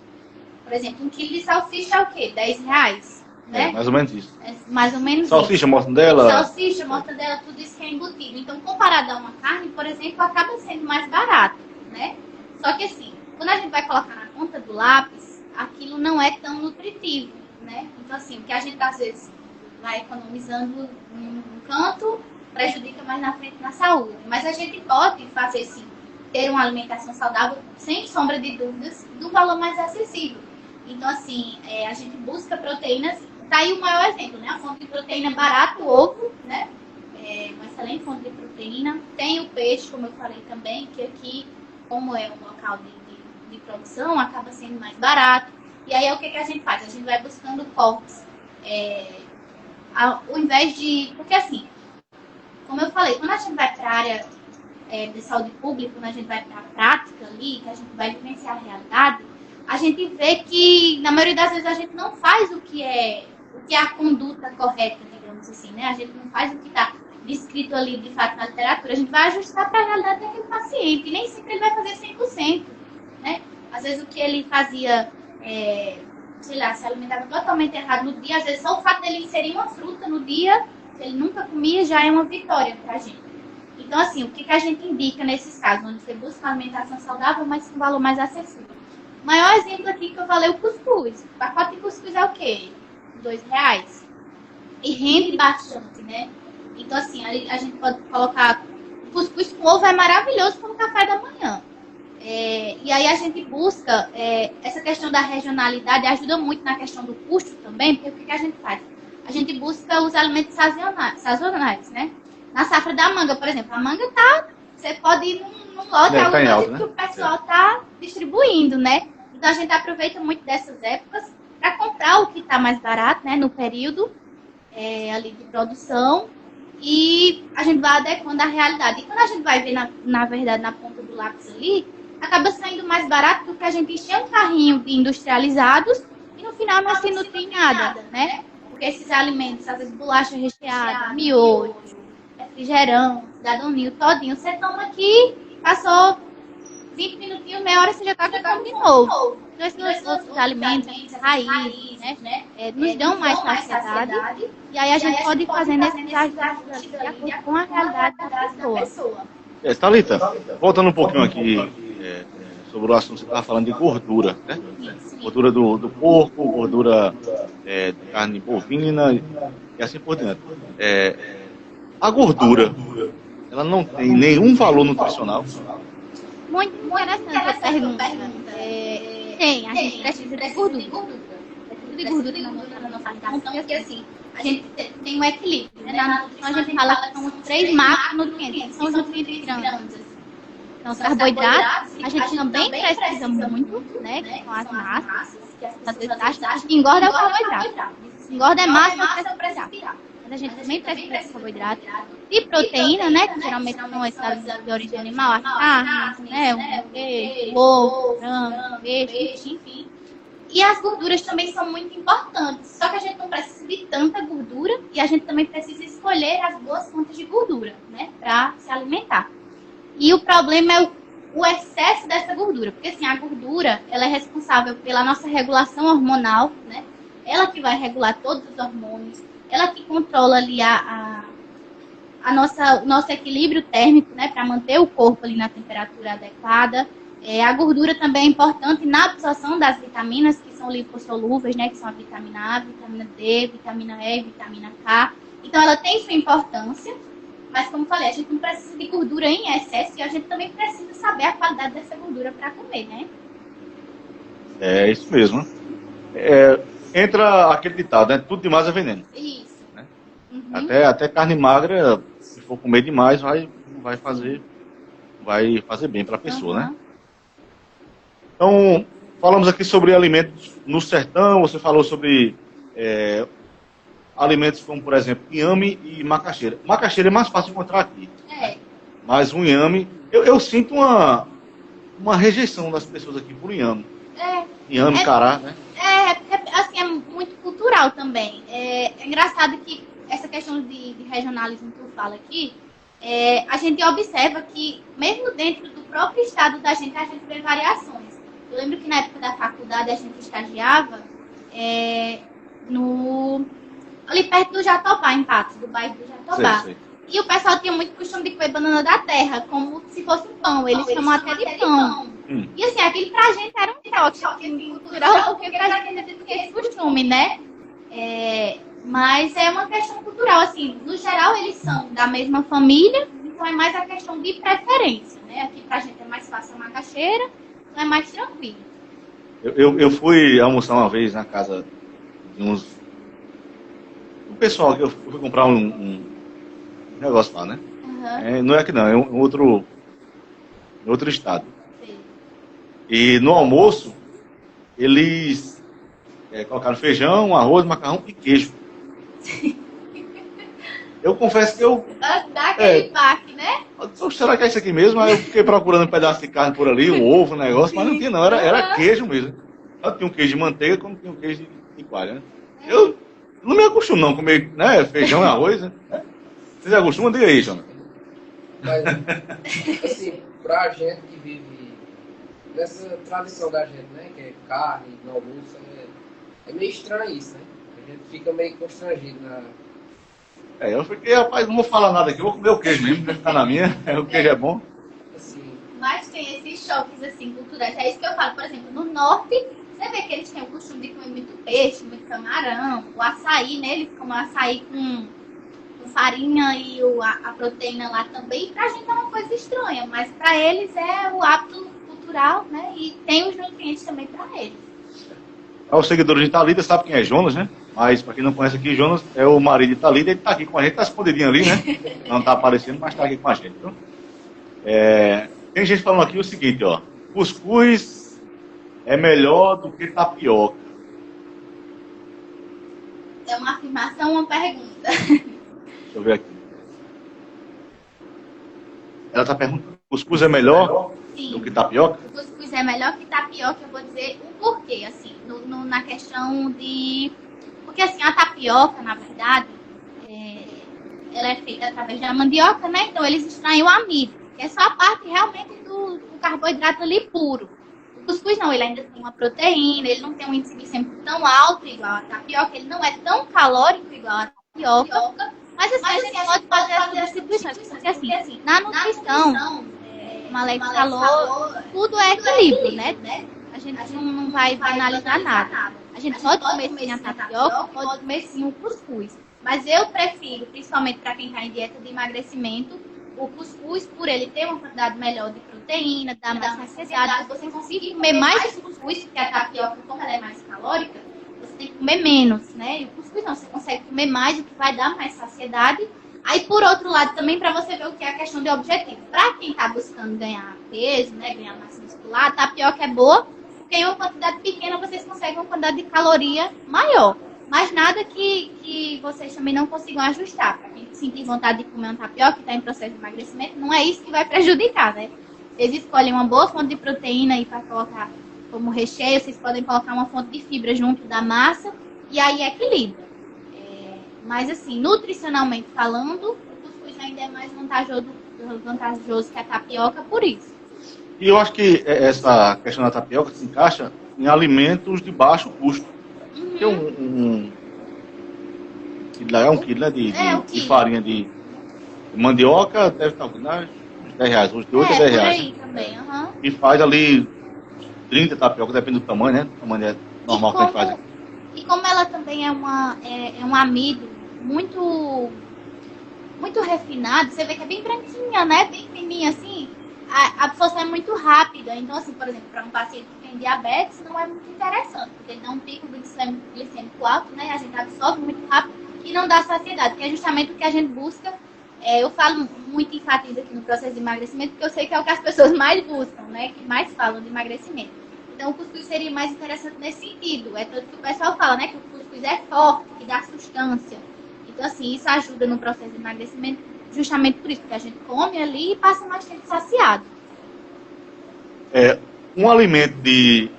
Por exemplo, 1 quilo de salsicha é o quê? R$10, né? Mais ou menos isso. Mais ou menos salsicha, isso. mortadela. Salsicha, mortadela, tudo isso que é embutido. Então, comparado a uma carne, por exemplo, acaba sendo mais barato, né? Só que assim, quando a gente vai colocar na ponta do lápis, aquilo não é tão nutritivo, né? Então, assim, o que a gente às vezes vai economizando num canto, prejudica mais na frente na saúde. Mas a gente pode fazer, sim, ter uma alimentação saudável, sem sombra de dúvidas, do valor mais acessível. Então, assim, a gente busca proteínas. Tá aí o maior exemplo, né? A fonte de proteína barata, o ovo, né? Uma excelente fonte de proteína. Tem o peixe, como eu falei também, que aqui, como é um local de produção, acaba sendo mais barato. E aí, o que a gente faz? A gente vai buscando cortes. Ao invés de... Porque, assim, como eu falei, quando a gente vai para a área de saúde pública, quando a gente vai para a prática ali, que a gente vai vivenciar a realidade, a gente vê que, na maioria das vezes, a gente não faz o que é a conduta correta, digamos assim, né? A gente não faz o que está descrito ali, de fato, na literatura. A gente vai ajustar para a realidade daquele paciente. E nem sempre ele vai fazer 100%, né? Às vezes, o que ele fazia, sei lá, se alimentava totalmente errado no dia, às vezes, só o fato dele inserir uma fruta no dia, que ele nunca comia, já é uma vitória para a gente. Então, assim, o que a gente indica nesses casos, onde você busca uma alimentação saudável, mas com valor mais acessível? O maior exemplo aqui que eu falei é o cuscuz. O pacote de cuscuz é o quê? R$2. E rende bastante, né? Então, assim, a gente pode colocar... Cuscuz com ovo é maravilhoso para o café da manhã. E aí a gente busca... essa questão da regionalidade ajuda muito na questão do custo também, porque o que a gente faz? A gente busca os alimentos sazonais, né? Na safra da manga, por exemplo. A manga você pode ir num lote que o pessoal está distribuindo, né? Então, a gente aproveita muito dessas épocas para comprar o que está mais barato, né? No período ali de produção. E a gente vai adequando a realidade. E quando a gente vai ver, na verdade, na ponta do lápis ali, acaba saindo mais barato do que a gente encher um carrinho de industrializados e no final não se nutrir nada, né? Porque esses alimentos, às vezes bolacha recheada, miojo, refrigerante, cidadãozinho, todinho, você toma aqui, passou 20 minutinhos, meia hora, você já está jogando de novo. Então, esses outros alimentos, raízes, né, nos dão mais saciedade. E aí a gente pode ir fazendo esses ajustes de acordo com a realidade da pessoa. Thalita, voltando um pouquinho aqui sobre o assunto que você estava falando de gordura, né? Gordura do porco, gordura de carne bovina e assim por diante. A gordura, ela não tem nenhum valor nutricional? Muito interessante essa pergunta. Tem, a gente precisa de gordura. Precisa de gordura na nossa alimentação, porque assim, a gente tem um equilíbrio, né? Na nutrição a gente fala que são os 3 macronutrientes, que são os nutrientes grandes. Então, os carboidratos, a gente também precisa muito, né? Que são as massas, que às vezes acha que engorda é o carboidrato. Engorda é massa, não precisa respirar. Mas a gente também precisa de carboidrato e proteína, né? Que geralmente são essas de origem animal, as carnes, né? O queijo, o ovo, frango, peixe, enfim. E as gorduras também são muito importantes. Só que a gente não precisa de tanta gordura e a gente também precisa escolher as boas fontes de gordura, né? Para se alimentar. E o problema é o excesso dessa gordura. Porque assim, a gordura, ela é responsável pela nossa regulação hormonal, né? Ela que vai regular todos os hormônios. Ela que controla ali o nosso equilíbrio térmico, né? Para manter o corpo ali na temperatura adequada. A gordura também é importante na absorção das vitaminas, que são lipossolúveis, né? Que são a vitamina A, vitamina D, vitamina E, vitamina K. Então, ela tem sua importância. Mas, como falei, a gente não precisa de gordura em excesso e a gente também precisa saber a qualidade dessa gordura para comer, né? É isso mesmo. Entra aquele ditado, né? Tudo demais é veneno. Isso. Né? Uhum. Até carne magra, se for comer demais, vai fazer bem para a pessoa, né? Então, falamos aqui sobre alimentos no sertão, você falou sobre alimentos como, por exemplo, inhame e macaxeira. Macaxeira é mais fácil de encontrar aqui. Mas o inhame, eu sinto uma rejeição das pessoas aqui por inhame. Inhame, cará, né? Assim, é muito cultural também. É engraçado que essa questão de regionalismo que eu falo aqui, a gente observa que, mesmo dentro do próprio estado da gente, a gente vê variações. Eu lembro que na época da faculdade a gente estagiava ali perto do Jatobá, em Patos, do bairro do Jatobá. Sei. E o pessoal tinha muito costume de comer banana da terra, como se fosse um pão. Eles chamam até de pão. E assim, aquilo pra gente era um choque cultural, porque pra gente ainda tem esse costume, né? Mas é uma questão cultural, assim, no geral eles são da mesma família, então é mais a questão de preferência, né? Aqui pra gente é mais fácil a macaxeira, então é mais tranquilo. Eu fui almoçar uma vez na casa de o pessoal que eu fui comprar um negócio lá, né? Uhum. Não é aqui não, é um outro estado. Sim. E no almoço, eles colocaram feijão, arroz, macarrão e queijo. Eu confesso que dá aquele baque, né? Será que é isso aqui mesmo? Aí eu fiquei procurando um pedaço de carne por ali, um ovo, um negócio, mas não tinha não, era queijo mesmo. Tanto tinha um queijo de manteiga como tinha um queijo de coalha, né? Eu não me acostumo não comer, né, feijão e arroz, né? Vocês acostumam? Diga aí, Jonathan. Mas, assim, pra gente que vive nessa tradição da gente, né, que é carne, no almoço, é meio estranho isso, né? A gente fica meio constrangido na... Eu fiquei, rapaz, não vou falar nada aqui, vou comer o queijo mesmo, vai ficar na minha, o queijo é bom. Assim, mas tem esses choques, assim, culturais, é isso que eu falo, por exemplo, no norte, você vê que eles têm o costume de comer muito peixe, muito camarão, o açaí, né, eles comem açaí com farinha e a proteína lá também, pra gente é uma coisa estranha, mas pra eles é o hábito cultural, né, e tem os nutrientes também pra eles. Os seguidores de Thalita sabem quem é Jonas, né? Mas para quem não conhece aqui, Jonas é o marido de Thalita, ele está aqui com a gente, está escondidinho ali, né? Não está aparecendo, mas está aqui com a gente. Então, tem gente falando aqui o seguinte, ó. Cuscuz é melhor do que tapioca. É uma afirmação ou uma pergunta? Deixa eu ver aqui. Ela está perguntando, cuscuz é melhor do que tapioca? O cuscuz é melhor que tapioca, eu vou dizer o porquê, assim, na questão de... Porque, assim, a tapioca, na verdade, ela é feita através da mandioca, né? Então, eles extraem o amido, que é só a parte realmente do carboidrato ali puro. O cuscuz não, ele ainda tem uma proteína, ele não tem um índice glicêmico tão alto igual a tapioca, ele não é tão calórico igual a tapioca, mas, assim, a gente pode fazer as substituições, porque, assim, na nutrição, como a Alex falou, tudo é equilíbrio, né? A gente não vai analisar nada. A gente pode comer sim a tapioca, pode comer sim o cuscuz. Mas eu prefiro, principalmente para quem está em dieta de emagrecimento, o cuscuz, por ele ter uma quantidade melhor de proteína, dá mais saciedade. Você consegue comer mais cuscuz, porque a tapioca, como ela é mais calórica, você tem que comer menos, né? E o cuscuz não, você consegue comer mais, o que vai dar mais saciedade, Aí, por outro lado, também para você ver o que é a questão de objetivo. Para quem está buscando ganhar peso, né, ganhar massa muscular, a tapioca é boa, porque em uma quantidade pequena vocês conseguem uma quantidade de caloria maior. Mas nada que vocês também não consigam ajustar. Para quem sentir vontade de comer uma tapioca e está em processo de emagrecimento, não é isso que vai prejudicar, né? Vocês escolhem uma boa fonte de proteína aí para colocar como recheio, vocês podem colocar uma fonte de fibra junto da massa e aí equilibra. Mas assim, nutricionalmente falando, o cuscuz ainda é mais vantajoso que a tapioca por isso. E eu acho que essa questão da tapioca se encaixa em alimentos de baixo custo. Porque um quilo, né, de farinha de mandioca deve estar uns R$10, hoje de 8 a R$10. Por aí também, E faz ali 30 tapioca, depende do tamanho, né? O tamanho normal que a gente faz. E como ela também é um amido muito refinado, você vê que é bem branquinha, né? Bem fininha assim. A absorção é muito rápida. Então, assim, por exemplo, para um paciente que tem diabetes, não é muito interessante, porque ele dá um pico glicêmico alto, né? A gente absorve muito rápido e não dá saciedade, que é justamente o que a gente busca. Eu falo muito, enfatizo aqui no processo de emagrecimento, porque eu sei que é o que as pessoas mais buscam, né? Que mais falam de emagrecimento. Então, o cuscuz seria mais interessante nesse sentido. É tanto que o pessoal fala, né? Que o cuscuz é forte, que dá sustância. Então, assim, isso ajuda no processo de emagrecimento justamente por isso, porque a gente come ali e passa mais tempo saciado. Um alimento de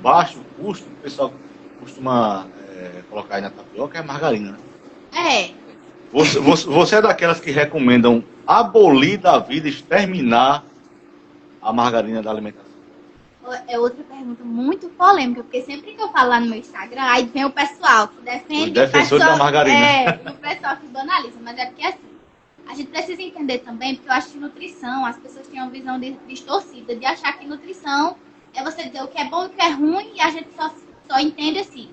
baixo custo, o pessoal costuma colocar aí na tapioca, é a margarina, né? Você é daquelas que recomendam abolir da vida, exterminar a margarina da alimentação? É outra pergunta muito polêmica, porque sempre que eu falo lá no meu Instagram, aí vem o pessoal que defende... Os defensores da margarina. O pessoal que banaliza, mas é porque assim, a gente precisa entender também, porque eu acho que nutrição, as pessoas têm uma visão distorcida de achar que nutrição é você dizer o que é bom e o que é ruim, e a gente só entende assim,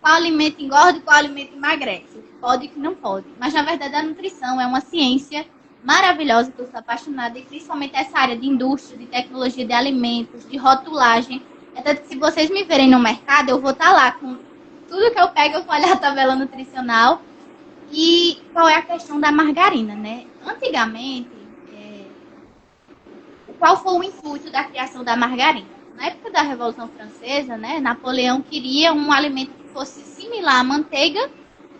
qual alimento engorda e qual alimento emagrece, o que pode e o que não pode. Mas na verdade a nutrição é uma ciência maravilhosa, que eu sou apaixonada, e principalmente essa área de indústria, de tecnologia de alimentos, de rotulagem. É tanto que se vocês me verem no mercado, eu vou estar lá com tudo que eu pego, eu vou olhar a tabela nutricional. E qual é a questão da margarina, né? Antigamente, qual foi o intuito da criação da margarina? Na época da Revolução Francesa, né, Napoleão queria um alimento que fosse similar à manteiga,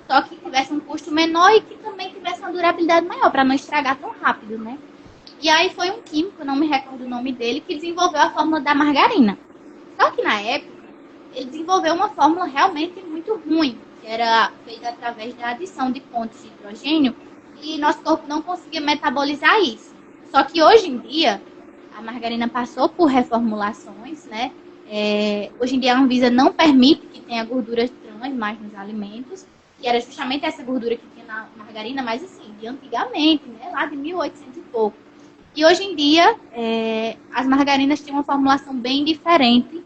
só que tivesse um custo menor e que também tivesse uma durabilidade maior, para não estragar tão rápido, né? E aí foi um químico, não me recordo o nome dele, que desenvolveu a fórmula da margarina. Só que na época, ele desenvolveu uma fórmula realmente muito ruim, que era feita através da adição de pontos de hidrogênio, e nosso corpo não conseguia metabolizar isso. Só que hoje em dia, a margarina passou por reformulações, né? Hoje em dia a Anvisa não permite que tenha gorduras trans mais nos alimentos, que era justamente essa gordura que tinha na margarina, mas assim, de antigamente, né? Lá de 1800 e pouco. E hoje em dia, as margarinas têm uma formulação bem diferente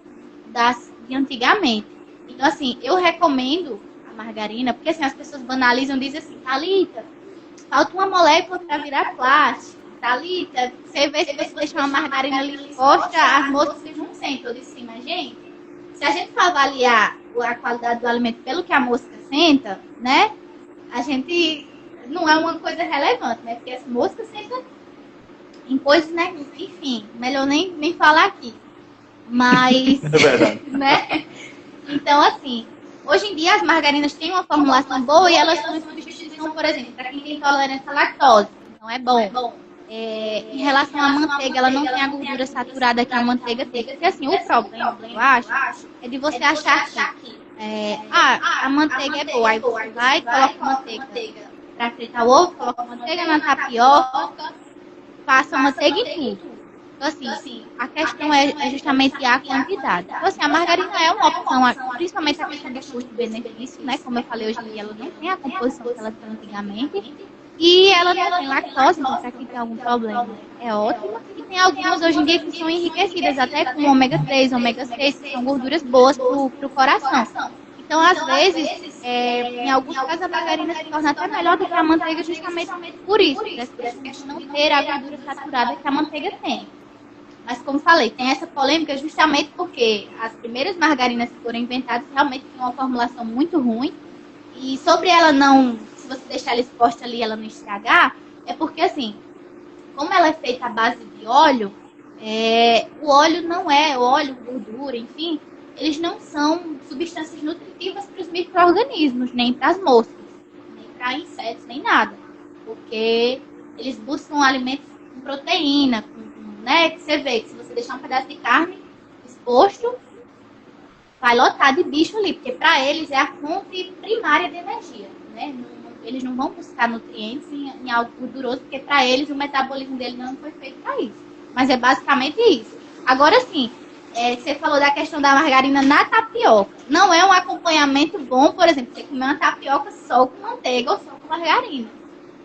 das de antigamente. Então, assim, eu recomendo a margarina, porque assim, as pessoas banalizam, dizem assim, Thalita, falta uma molécula para virar plástico. Thalita, você vê se você deixa uma margarina ali exposta, as moscas não sentem. Eu disse assim, mas gente, se a gente for avaliar a qualidade do alimento pelo que a mosca senta, né, a gente não é uma coisa relevante, né, porque as moscas sentam em coisas, né, enfim, melhor nem falar aqui. Mas, é verdade. Né, então assim, hoje em dia as margarinas têm uma formulação boa e elas são substituição, por exemplo, para quem tem intolerância à lactose, então é bom. Em relação à manteiga, ela não tem a gordura saturada que a manteiga tem. Porque assim, o problema, eu acho, é de você achar que a manteiga é boa. Aí você vai e coloca manteiga para fritar o ovo, coloca manteiga na tapioca, passa manteiga em tudo. Então assim, a questão é justamente a quantidade. Então assim, a margarina é uma opção, principalmente a questão de custo-benefício, né? Como eu falei, hoje em dia ela não tem a composição que ela tinha antigamente. E ela não tem lactose, então para quem tem algum problema é ótimo. E tem algumas hoje em dia que são enriquecidas até com ômega 3, ômega 6, que são gorduras boas para o coração. Então, às vezes, em alguns casos, a margarina se torna até melhor do que a manteiga justamente por isso, das pessoas não ter a gordura saturada que a manteiga tem. Mas, como falei, tem essa polêmica justamente porque as primeiras margarinas que foram inventadas realmente tinham uma formulação muito ruim. E sobre ela não... Se você deixar ela exposta ali, ela não estragar, é porque, assim, como ela é feita à base de óleo, o óleo não é óleo, gordura, enfim, eles não são substâncias nutritivas para os micro-organismos, nem para as moscas, nem para insetos, nem nada. Porque eles buscam alimentos com proteína, né? Que você vê que se você deixar um pedaço de carne exposto, vai lotar de bicho ali, porque para eles é a fonte primária de energia, né? Eles não vão buscar nutrientes em algo gorduroso, porque para eles o metabolismo dele não foi feito para isso. Mas é basicamente isso. Agora sim, você falou da questão da margarina na tapioca. Não é um acompanhamento bom, por exemplo, você comer uma tapioca só com manteiga ou só com margarina.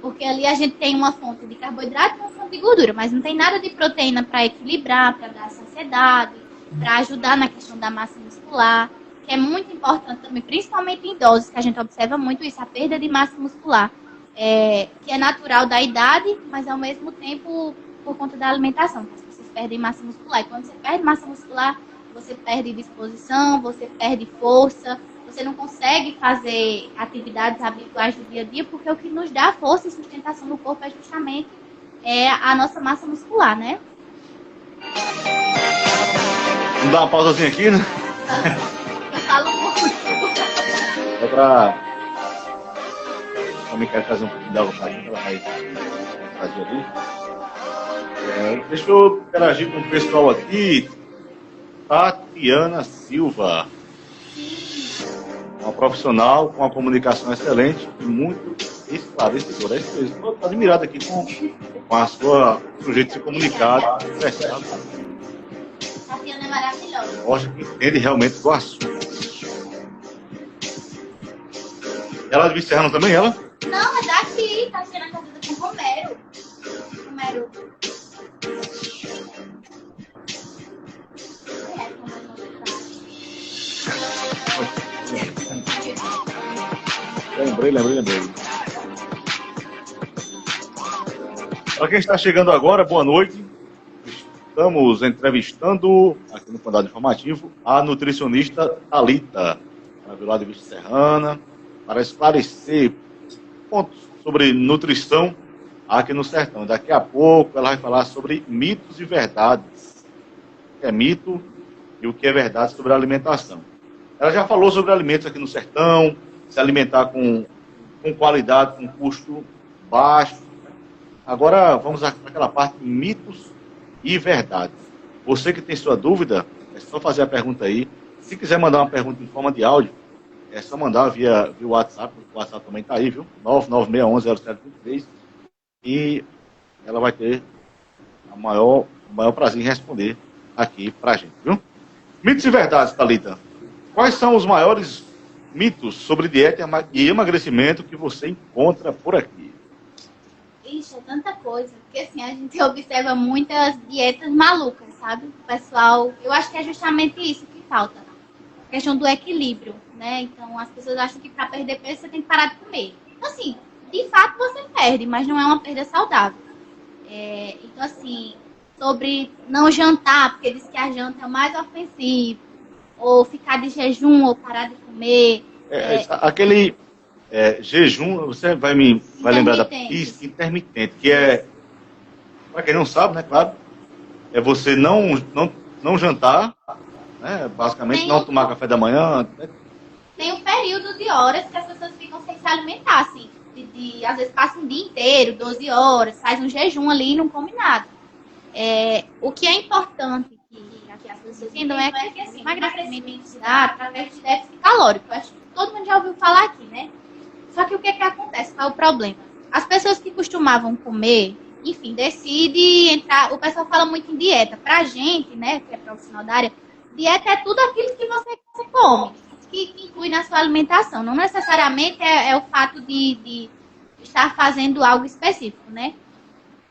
Porque ali a gente tem uma fonte de carboidrato e uma fonte de gordura, mas não tem nada de proteína para equilibrar, para dar saciedade, para ajudar na questão da massa muscular, que é muito importante também, principalmente em idosos, que a gente observa muito isso, a perda de massa muscular, que é natural da idade, mas ao mesmo tempo por conta da alimentação, as pessoas perdem massa muscular. E quando você perde massa muscular, você perde disposição, você perde força, você não consegue fazer atividades habituais do dia a dia, porque o que nos dá força e sustentação no corpo é justamente a nossa massa muscular, né? Vamos dar uma pausazinha aqui, né? Eu falo muito. Só pra... Também quero fazer um pouquinho de água pra gente, ela vai fazer ali. Deixa eu interagir com o pessoal aqui. Tatiana Silva. Uma profissional com uma comunicação excelente e muito esclarecedora. Estou admirado aqui com a sua jeito de se comunicar. Tatiana é maravilhosa. Mostra que entende realmente do assunto. Ela é de Serrano também, ela? Não, é daqui. Tatiana é casada com Romero. Romero. Lembrei. Para quem está chegando agora, boa noite. Estamos entrevistando, aqui no Condado Informativo, a nutricionista Thalita, do lado de Vista Serrana, para esclarecer pontos sobre nutrição aqui no Sertão. Daqui a pouco ela vai falar sobre mitos e verdades. O que é mito e o que é verdade sobre a alimentação. Ela já falou sobre alimentos aqui no Sertão, se alimentar com qualidade, com custo baixo. Agora vamos àquela parte de mitos e verdades. Você que tem sua dúvida, é só fazer a pergunta aí. Se quiser mandar uma pergunta em forma de áudio, é só mandar via WhatsApp. O WhatsApp também está aí, viu? 996110723. E ela vai ter o maior prazer em responder aqui pra gente, viu? Mitos e verdades, Thalita. Quais são os maiores mitos sobre dieta e emagrecimento que você encontra por aqui? Ixi, é tanta coisa. Porque assim, a gente observa muitas dietas malucas, sabe? O pessoal, eu acho que é justamente isso que falta. A questão do equilíbrio, né? Então, as pessoas acham que para perder peso você tem que parar de comer. Então, assim, de fato você perde, mas não é uma perda saudável. Então, assim, sobre não jantar, porque diz que a janta é o mais ofensivo, ou ficar de jejum, ou parar de comer. Aquele jejum, você vai lembrar da pista intermitente, que é, para quem não sabe, né, claro, é você não jantar, né, basicamente não tomar café da manhã. Né? Tem um período de horas que as pessoas ficam sem se alimentar, assim. Às vezes passa um dia inteiro, 12 horas, faz um jejum ali e não come nada. O que é importante que as pessoas entendam é que assim, emagrecimento se dá através de déficit calórico. Eu acho que todo mundo já ouviu falar aqui, né? Só que o que acontece? Qual é o problema? As pessoas que costumavam comer, enfim, decidem entrar. O pessoal fala muito em dieta. Pra gente, né, que é profissional da área, dieta é tudo aquilo que você come, que inclui na sua alimentação. Não necessariamente é o fato de estar fazendo algo específico, né?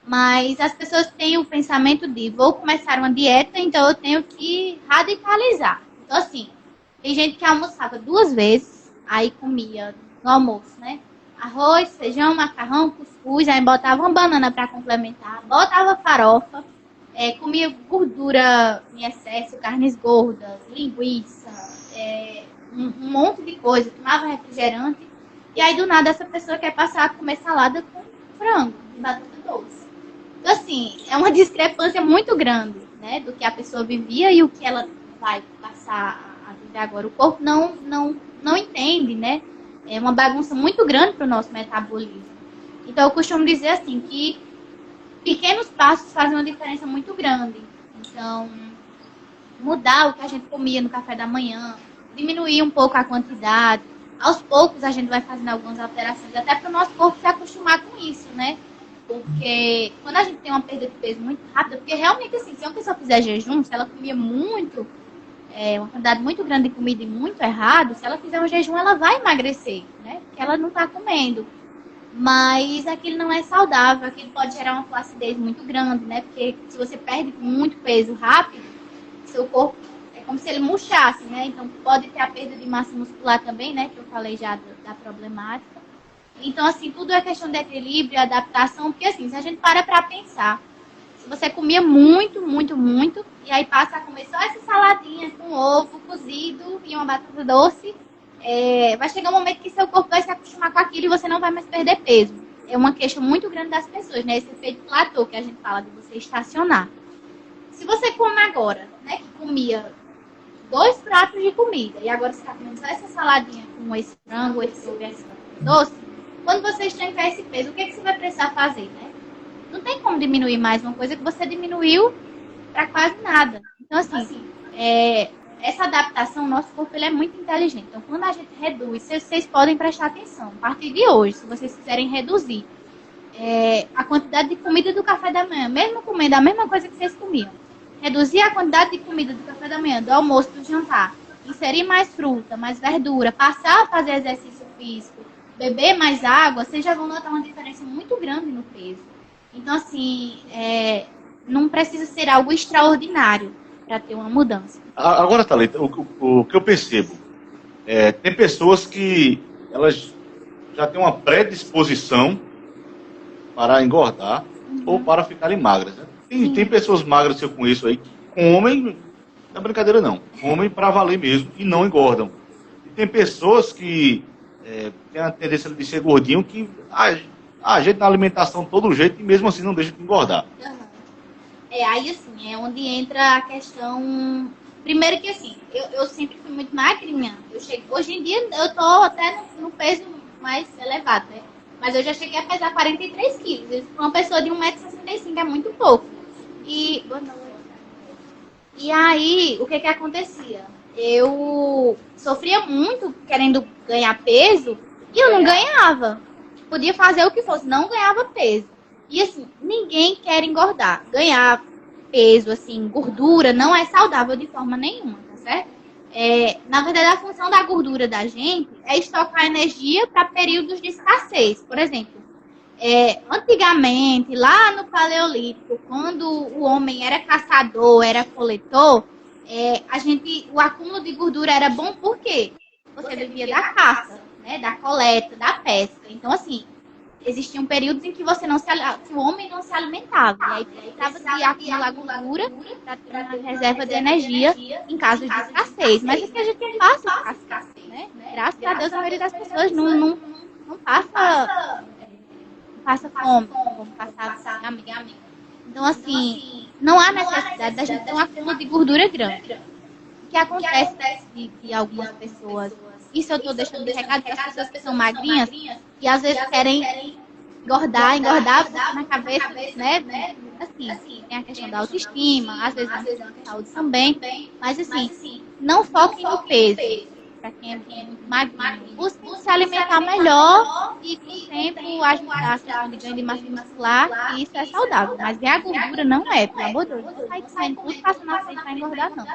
Mas as pessoas têm o pensamento de vou começar uma dieta, então eu tenho que radicalizar. Então, assim, tem gente que almoçava 2 vezes, aí comia no almoço, né? Arroz, feijão, macarrão, cuscuz, aí botava uma banana para complementar, botava farofa, comia gordura em excesso, carnes gordas, linguiça, um monte de coisa, tomava refrigerante. E aí, do nada, essa pessoa quer passar a comer salada com frango e batata doce. Então, assim, é uma discrepância muito grande, né? Do que a pessoa vivia e o que ela vai passar a viver agora. O corpo não entende, né? É uma bagunça muito grande para o nosso metabolismo. Então, eu costumo dizer, assim, que pequenos passos fazem uma diferença muito grande. Então, mudar o que a gente comia no café da manhã, diminuir um pouco a quantidade. Aos poucos a gente vai fazendo algumas alterações, até para o nosso corpo se acostumar com isso, né? Porque quando a gente tem uma perda de peso muito rápida, porque realmente assim, se uma pessoa fizer jejum, se ela comia muito, uma quantidade muito grande de comida e muito errado, se ela fizer um jejum, ela vai emagrecer, né? Porque ela não está comendo. Mas aquilo não é saudável, aquilo pode gerar uma flacidez muito grande, né? Porque se você perde muito peso rápido, seu corpo é como se ele murchasse, né? Então pode ter a perda de massa muscular também, né? Que eu falei já da problemática. Então, assim, tudo é questão de equilíbrio, adaptação, porque assim, se a gente para pensar, se você comia muito, muito, muito, e aí passa a comer só essa saladinha com ovo cozido e uma batata doce, vai chegar um momento que seu corpo vai se acostumar com aquilo e você não vai mais perder peso. É uma queixa muito grande das pessoas, né? Esse efeito platô que a gente fala de você estacionar. Se você come agora, né, que comia 2 pratos de comida, e agora você está comendo só essa saladinha com esse frango, esse ovo e essa doce, quando você estancar esse peso, o que você vai precisar fazer, né? Não tem como diminuir mais uma coisa que você diminuiu para quase nada. Então, assim, essa adaptação, o nosso corpo ele é muito inteligente. Então, quando a gente reduz, vocês podem prestar atenção, a partir de hoje, se vocês quiserem reduzir a quantidade de comida do café da manhã, mesmo comendo a mesma coisa que vocês comiam, reduzir a quantidade de comida do café da manhã, do almoço, do jantar, inserir mais fruta, mais verdura, passar a fazer exercício físico, beber mais água, vocês já vão notar uma diferença muito grande no peso. Então, assim, não precisa ser algo extraordinário para ter uma mudança. Agora, Thalita, o que eu percebo, tem pessoas que elas já têm uma predisposição para engordar ou para ficarem magras, né? Tem pessoas magras que eu conheço aí que comem, não é brincadeira não, comem para valer mesmo e não engordam. E tem pessoas que têm a tendência de ser gordinho que a gente na alimentação todo jeito e mesmo assim não deixa de engordar. Aí assim, é onde entra a questão. Primeiro que assim, eu sempre fui muito magrinha. Hoje em dia eu tô até no peso mais elevado, né? Mas eu já cheguei a pesar 43 quilos. Isso para uma pessoa de 1,65 m é muito pouco. E aí, o que acontecia? Eu sofria muito querendo ganhar peso e eu não ganhava. Podia fazer o que fosse, não ganhava peso. E assim, ninguém quer engordar. Ganhar peso, assim, gordura, não é saudável de forma nenhuma, tá certo? Na verdade, a função da gordura da gente é estocar energia para períodos de escassez. Por exemplo, antigamente, lá no Paleolítico, quando o homem era caçador, era coletor, o acúmulo de gordura era bom porque você vivia da caça, né, da coleta, da pesca. Então, assim, existiam períodos em que o homem não se alimentava. E aí precisava de acumular gordura para ter uma reserva de energia em caso de escassez. Mas isso que a gente não passa escassez, né? Graças a Deus, a maioria das pessoas não passa fome, como passava antigamente. Então, assim, não há necessidade da gente ter um acúmulo de gordura grande. O que acontece de algumas pessoas, isso eu estou deixando de recado para as pessoas que são magrinhas e às vezes querem engordar na cabeça, né? Assim, tem a questão da autoestima, às vezes a questão da saúde também, mas assim, não foquem no peso. Para quem é muito magrinho, busquem se alimentar melhor e com o tempo ajudar a questão de ganho de massa muscular, e isso é saudável. Mas ver a gordura não é, pelo amor de Deus, não sai comendo tudo passa na frente para engordar, não.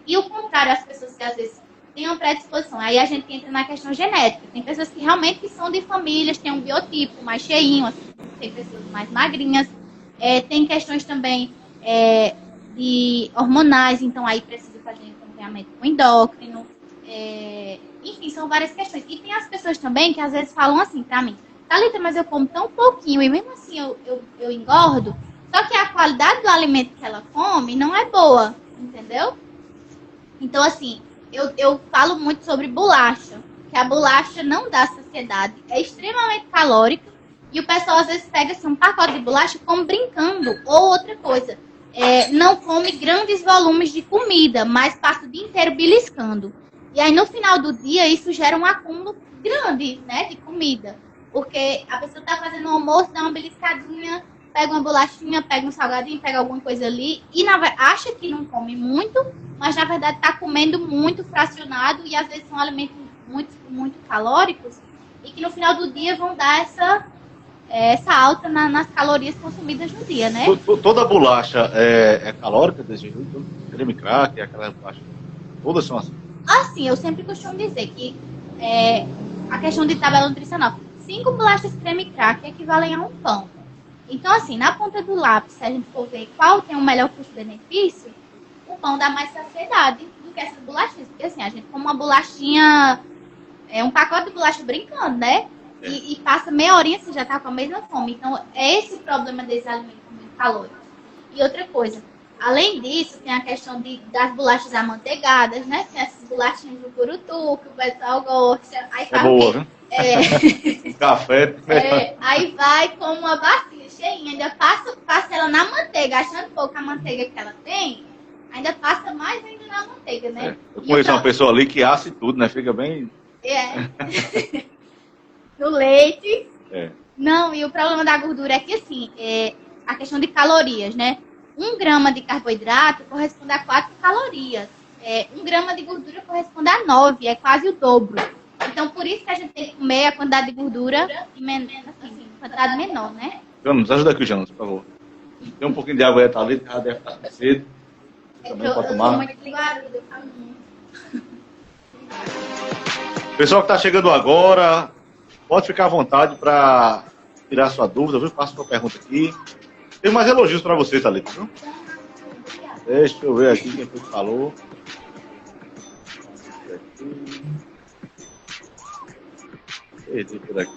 E o contrário, as pessoas que às vezes têm uma predisposição, aí a gente entra na questão genética. Tem pessoas que realmente são de famílias, têm um biotipo mais cheinho, assim, tem pessoas mais magrinhas, tem questões também de hormonais, então aí precisa fazer acompanhamento com endócrino. Enfim, são várias questões. E tem as pessoas também que às vezes falam assim pra mim: Thalita, mas eu como tão pouquinho e mesmo assim eu engordo. Só que a qualidade do alimento que ela come não é boa, entendeu? Então, assim, eu falo muito sobre bolacha. que a bolacha não dá saciedade, é extremamente calórica, e o pessoal às vezes pega assim, um pacote de bolacha e come brincando, ou outra coisa, não come grandes volumes de comida, mas passa o dia inteiro beliscando. E aí no final do dia isso gera um acúmulo grande, né, de comida, porque a pessoa está fazendo um almoço, dá uma beliscadinha, pega uma bolachinha, pega um salgadinho, pega alguma coisa ali e acha que não come muito, mas na verdade está comendo muito fracionado e às vezes são alimentos muito, muito calóricos e que no final do dia vão dar essa alta nas calorias consumidas no dia, né? Toda bolacha é calórica desse jeito? Creme crack, aquela bolacha, todas são assim? Assim, eu sempre costumo dizer que a questão de tabela nutricional, 5 bolachas creme crack equivalem a um pão. Então, assim, na ponta do lápis, se a gente for ver qual tem o melhor custo-benefício, o pão dá mais saciedade do que essas bolachinhas. Porque, assim, a gente come uma bolachinha, um pacote de bolacha brincando, né? E passa meia horinha, você já tá com a mesma fome. Então, é esse o problema desses alimentos muito calóricos. E outra coisa, além disso, tem a questão das bolachas amanteigadas, né? Tem essas bolachinhas do curutu, que o pessoal gosta. Aí boa, né? Café. Aí vai com uma bacia cheinha, ainda passa ela na manteiga, achando pouco a manteiga que ela tem, ainda passa mais ainda na manteiga, né? Eu conheço uma pessoa ali que assa e tudo, né? Fica bem... No leite. Não, e o problema da gordura é que, assim, a questão de calorias, né? 1 grama de carboidrato corresponde a 4 calorias. 1 grama de gordura corresponde a 9, é quase o dobro. Então, por isso que a gente tem que comer a quantidade de gordura assim, quantidade menor, né? Jonas, ajuda aqui, Jonas, por favor. Tem um pouquinho de água aí, tá ali, que já deve estar cedo. Também pode tomar. Eu sou muito ligada, eu falo muito. Pessoal que está chegando agora, pode ficar à vontade para tirar sua dúvida, viu? Faça sua pergunta aqui. Tem mais elogios para você, Thalita, viu? Deixa eu ver aqui quem foi que falou. Perdi por aqui.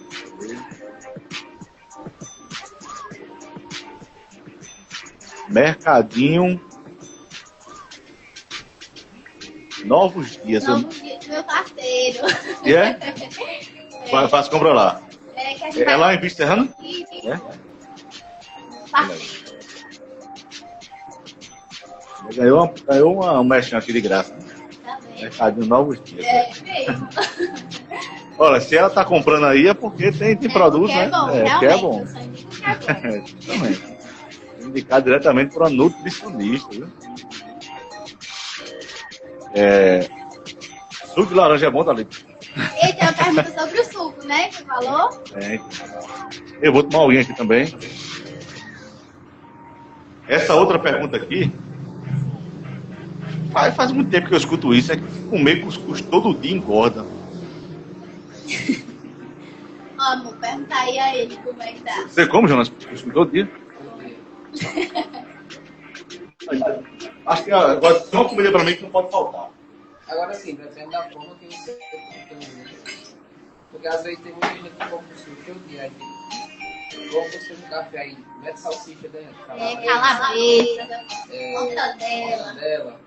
Mercadinho. Novos dias. Novos dias, meu parceiro. E é? Faz compra lá. É lá em Bicho Serrano? Ganhou uma mexinha aqui de graça. Tá bem. Mercadinho Novos Dias. Mesmo. Olha, se ela tá comprando aí é porque tem produto, né? Que é bom. Eu só indico que é bom. Exatamente. Indicar diretamente para nutricionista, viu? Suco de laranja é bom, Thalita? E tem uma pergunta sobre o suco, né? Que você falou? Eu vou tomar alguém aqui também. Essa outra pergunta aqui, faz muito tempo que eu escuto isso, é que comer cuscuz todo dia engorda. Amor, pergunta aí a ele como é que tá. Você come, Jonas, cuscuz todo dia? Acho que agora tem uma comida pra mim que não pode faltar. Agora sim, depende da forma que você come. Porque às vezes tem muita gente que come cuscuz todo dia. Igual você no café aí, mete salsicha dentro. Calabresa, mortadela.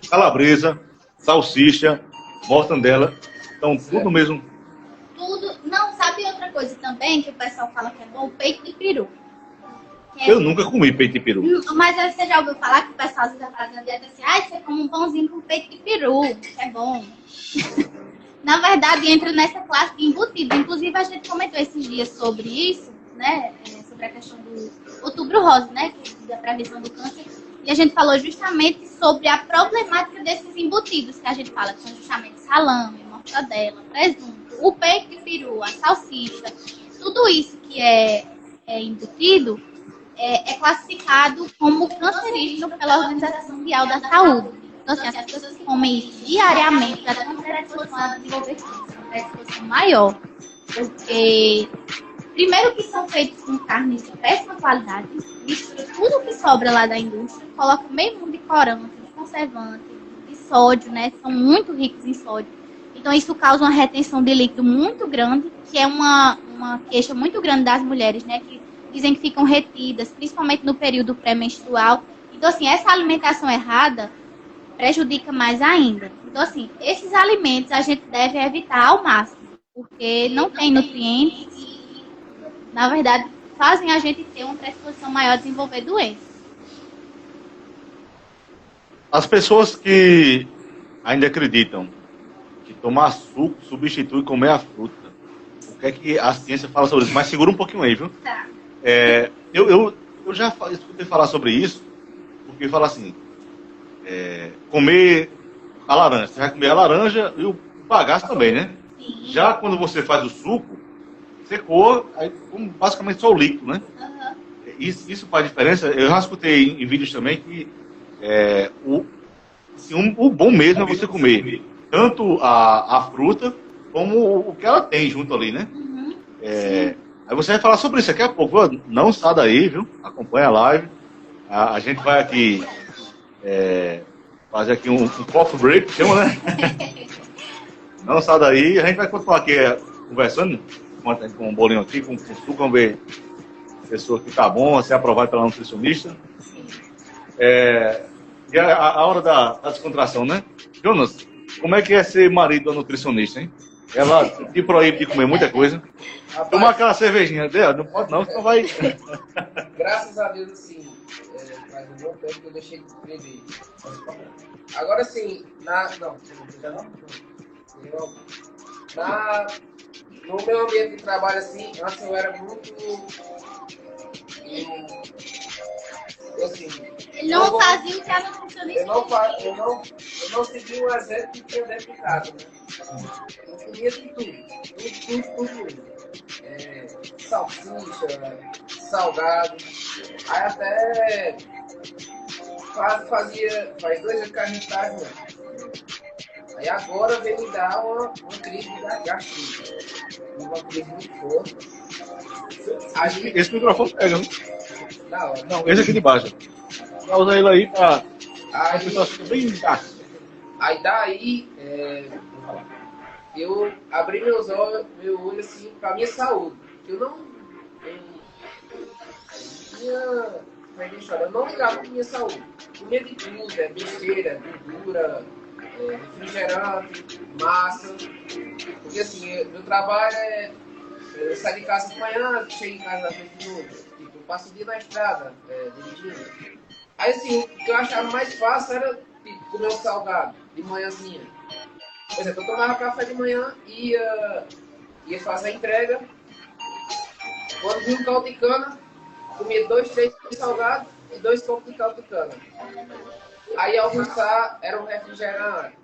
Calabresa, salsicha, mortandela, então tudo mesmo. Tudo. Não, sabe outra coisa também que o pessoal fala que é bom? Peito de peru. Eu nunca comi peito de peru. Mas você já ouviu falar que o pessoal às vezes faz na dieta assim, você come um pãozinho com peito de peru, que é bom. Na verdade, entra nessa classe de embutido. Inclusive, a gente comentou esses dias sobre isso, né? Sobre a questão do Outubro Rosa, né? Da prevenção do câncer. E a gente falou justamente sobre a problemática desses embutidos que a gente fala, que são justamente salame, mortadela, presunto, o peito de peru, a salsicha. Tudo isso que é embutido é classificado como cancerígeno pela Organização Mundial da Saúde. Então, assim, as pessoas que comem isso diariamente já têm uma predisposição a desenvolver câncer, uma predisposição maior. Porque, primeiro que são feitos com carnes de péssima qualidade, mistura tudo que sobra lá da indústria, coloca meio mundo de corante, de conservante, de sódio, né? São muito ricos em sódio. Então, isso causa uma retenção de líquido muito grande, que é uma queixa muito grande das mulheres, né? Que dizem que ficam retidas, principalmente no período pré-menstrual. Então, assim, essa alimentação errada prejudica mais ainda. Então, assim, esses alimentos a gente deve evitar ao máximo, porque não tem nutrientes e, na verdade, fazem a gente ter uma predisposição maior a desenvolver doenças. As pessoas que ainda acreditam que tomar suco substitui comer a fruta, o que é que a ciência fala sobre isso? Mas segura um pouquinho aí, viu? Tá. Eu já escutei falar sobre isso, porque fala assim, comer a laranja, você vai comer a laranja e o bagaço também, né? Sim. Já quando você faz o suco, secou, aí basicamente só o líquido, né? Uhum. Isso faz diferença. Eu já escutei em vídeos também que o bom mesmo é você comer tanto a fruta como o que ela tem junto ali, né? Uhum. Aí você vai falar sobre isso daqui a pouco. Não sai daí, viu? Acompanha a live. A gente vai aqui fazer aqui um coffee break, chama, né? Não sai daí. A gente vai continuar aqui conversando com um bolinho aqui, com suco, vamos ver a pessoa que tá bom, ser aprovado pela nutricionista. E a hora da descontração, né? Jonas, como é que é ser marido da nutricionista, hein? Ela te proíbe de comer muita coisa. Rapaz, Tomar aquela cervejinha dela, não pode não, senão vai... graças a Deus, assim, faz um bom tempo que eu deixei de escrever. Agora, assim, no meu ambiente de trabalho, assim, antes eu era muito... assim, Ele não fazia o que a nutricionista eu não segui o exemplo que tinha dentro de casa, né? Eu comia de tudo. Salsicha, salgado. Aí até faz 2 anos que a gente tá junto. Aí agora vem me dar uma crise da gastrite. Uma crise muito forte. Aí, Esse microfone pega, né? da hora. Não, esse aqui de baixo. Vai usar ele aí pra... A Aí, pessoa fica bem gasto. aí daí, eu abri meu olho assim pra minha saúde. Eu não ligava pra minha saúde. Comia de tudo, besteira, gordura, refrigerante, massa. Porque assim, meu trabalho eu saio de casa de manhã, chego em casa às 20 minutos. Tipo, eu passo o dia na estrada, dirigindo. Aí assim, o que eu achava mais fácil era tipo, comer um salgado de manhãzinha. Por exemplo, eu tomava café de manhã e ia fazer a entrega. Quando vinha um caldo de cana, comia 2, 3 salgados e 2 copos de caldo de cana. Aí almoçar era um refrigerante,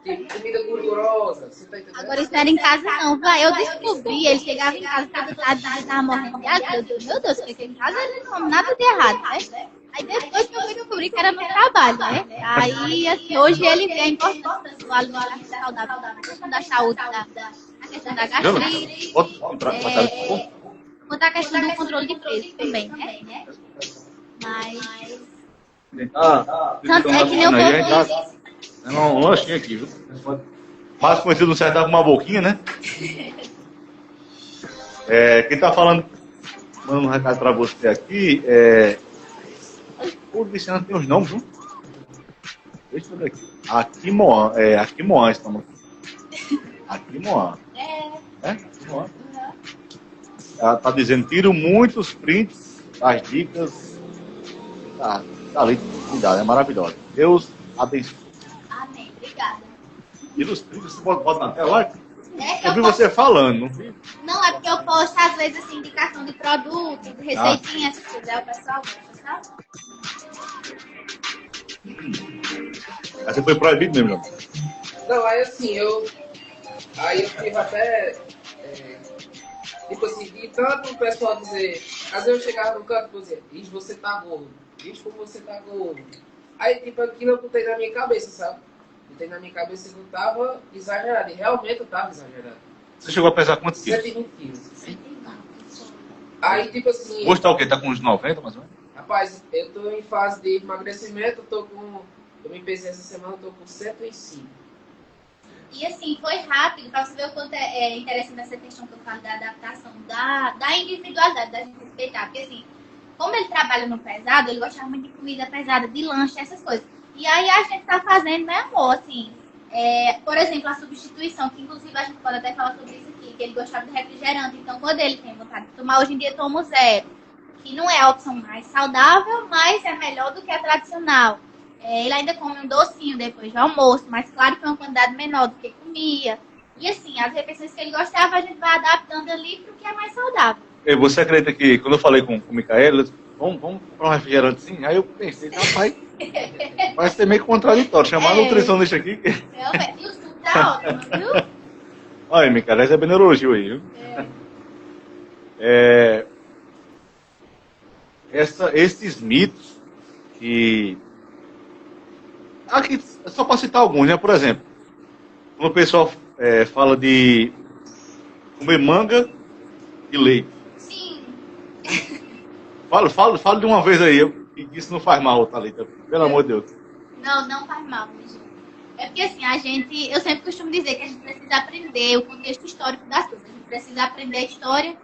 tipo comida gordurosa, você tá entendendo? Agora isso não era em casa não, vai. Eu descobri, ele chegava em casa toda tarde, tava morrendo de asma. Meu Deus, porque em casa ele não come nada de errado, né? Aí depois que eu fui descobrir que era no trabalho, né? Aí, assim, hoje ele vê a importância do alimento saudável, a questão da saúde, a questão da gastrite, quanto a questão do controle de peso também, né? Mas... Tanto é que nem o povo diz. É um lanchinho aqui, viu? Mais conhecido no certo, dá uma boquinha, né? Quem tá falando, mandando um recado pra você aqui, o Luciano tem os nomes, viu? Deixa eu ver aqui. Aquimoan, estamos aqui. Aquimoan. Aquimoan. Ela tá dizendo, tiro muitos prints das dicas da cuidado, é maravilhosa. Deus abençoe. Amém, obrigada. Tira os prints, você bota na tela, eu vi eu você falando, não vi? Não, é porque eu posto, às vezes, assim, indicação de produto, de receitinha, essas coisas. Aí o pessoal gosta, sabe? Aí você foi proibido mesmo, João? Não, aí assim, eu tive até, tipo assim, de tanto o pessoal dizer, às vezes eu chegava no canto e dizia, Ixi, você tá gordo, Ixi, como você tá gordo. Aí, tipo, aquilo eu botei na minha cabeça, sabe? Botei na minha cabeça que eu tava exagerado, e realmente eu tava exagerado. Você chegou a pesar quantos quilos? 120 quilos. Aí, tipo assim... Hoje tá o quê? Tá com uns 90, mais ou menos? Rapaz, eu tô em fase de emagrecimento, eu me pesei essa semana, eu tô com 105. E assim, foi rápido, pra você ver o quanto é interessante essa questão que eu falo da adaptação, da individualidade, da gente respeitar. Porque assim, como ele trabalha no pesado, ele gostava muito de comida pesada, de lanche, essas coisas. E aí a gente tá fazendo, né, amor, assim, por exemplo, a substituição, que inclusive a gente pode até falar sobre isso aqui, que ele gostava de refrigerante, então quando ele tem vontade de tomar, hoje em dia toma o zero, que não é a opção mais saudável, mas é melhor do que a tradicional. Ele ainda come um docinho depois do almoço, mas claro que é uma quantidade menor do que comia. E assim, as refeições que ele gostava, a gente vai adaptando ali para o que é mais saudável. E você acredita que, quando eu falei com o Micaela, vamos comprar um refrigerante sim? Aí eu pensei, rapaz, vai ser meio contraditório, chamar a nutricionista aqui. Realmente, e o suco tá ótimo, viu? Olha, Micaela, essa é bem elogio aí, viu? Esses mitos que... Aqui, só para citar alguns, né? Por exemplo, quando o pessoal fala de comer manga e leite. Sim. Fala de uma vez aí, que isso não faz mal, Thalita. Pelo amor de Deus. Não faz mal, gente. É porque assim, eu sempre costumo dizer que a gente precisa aprender o contexto histórico das coisas. A gente precisa aprender a história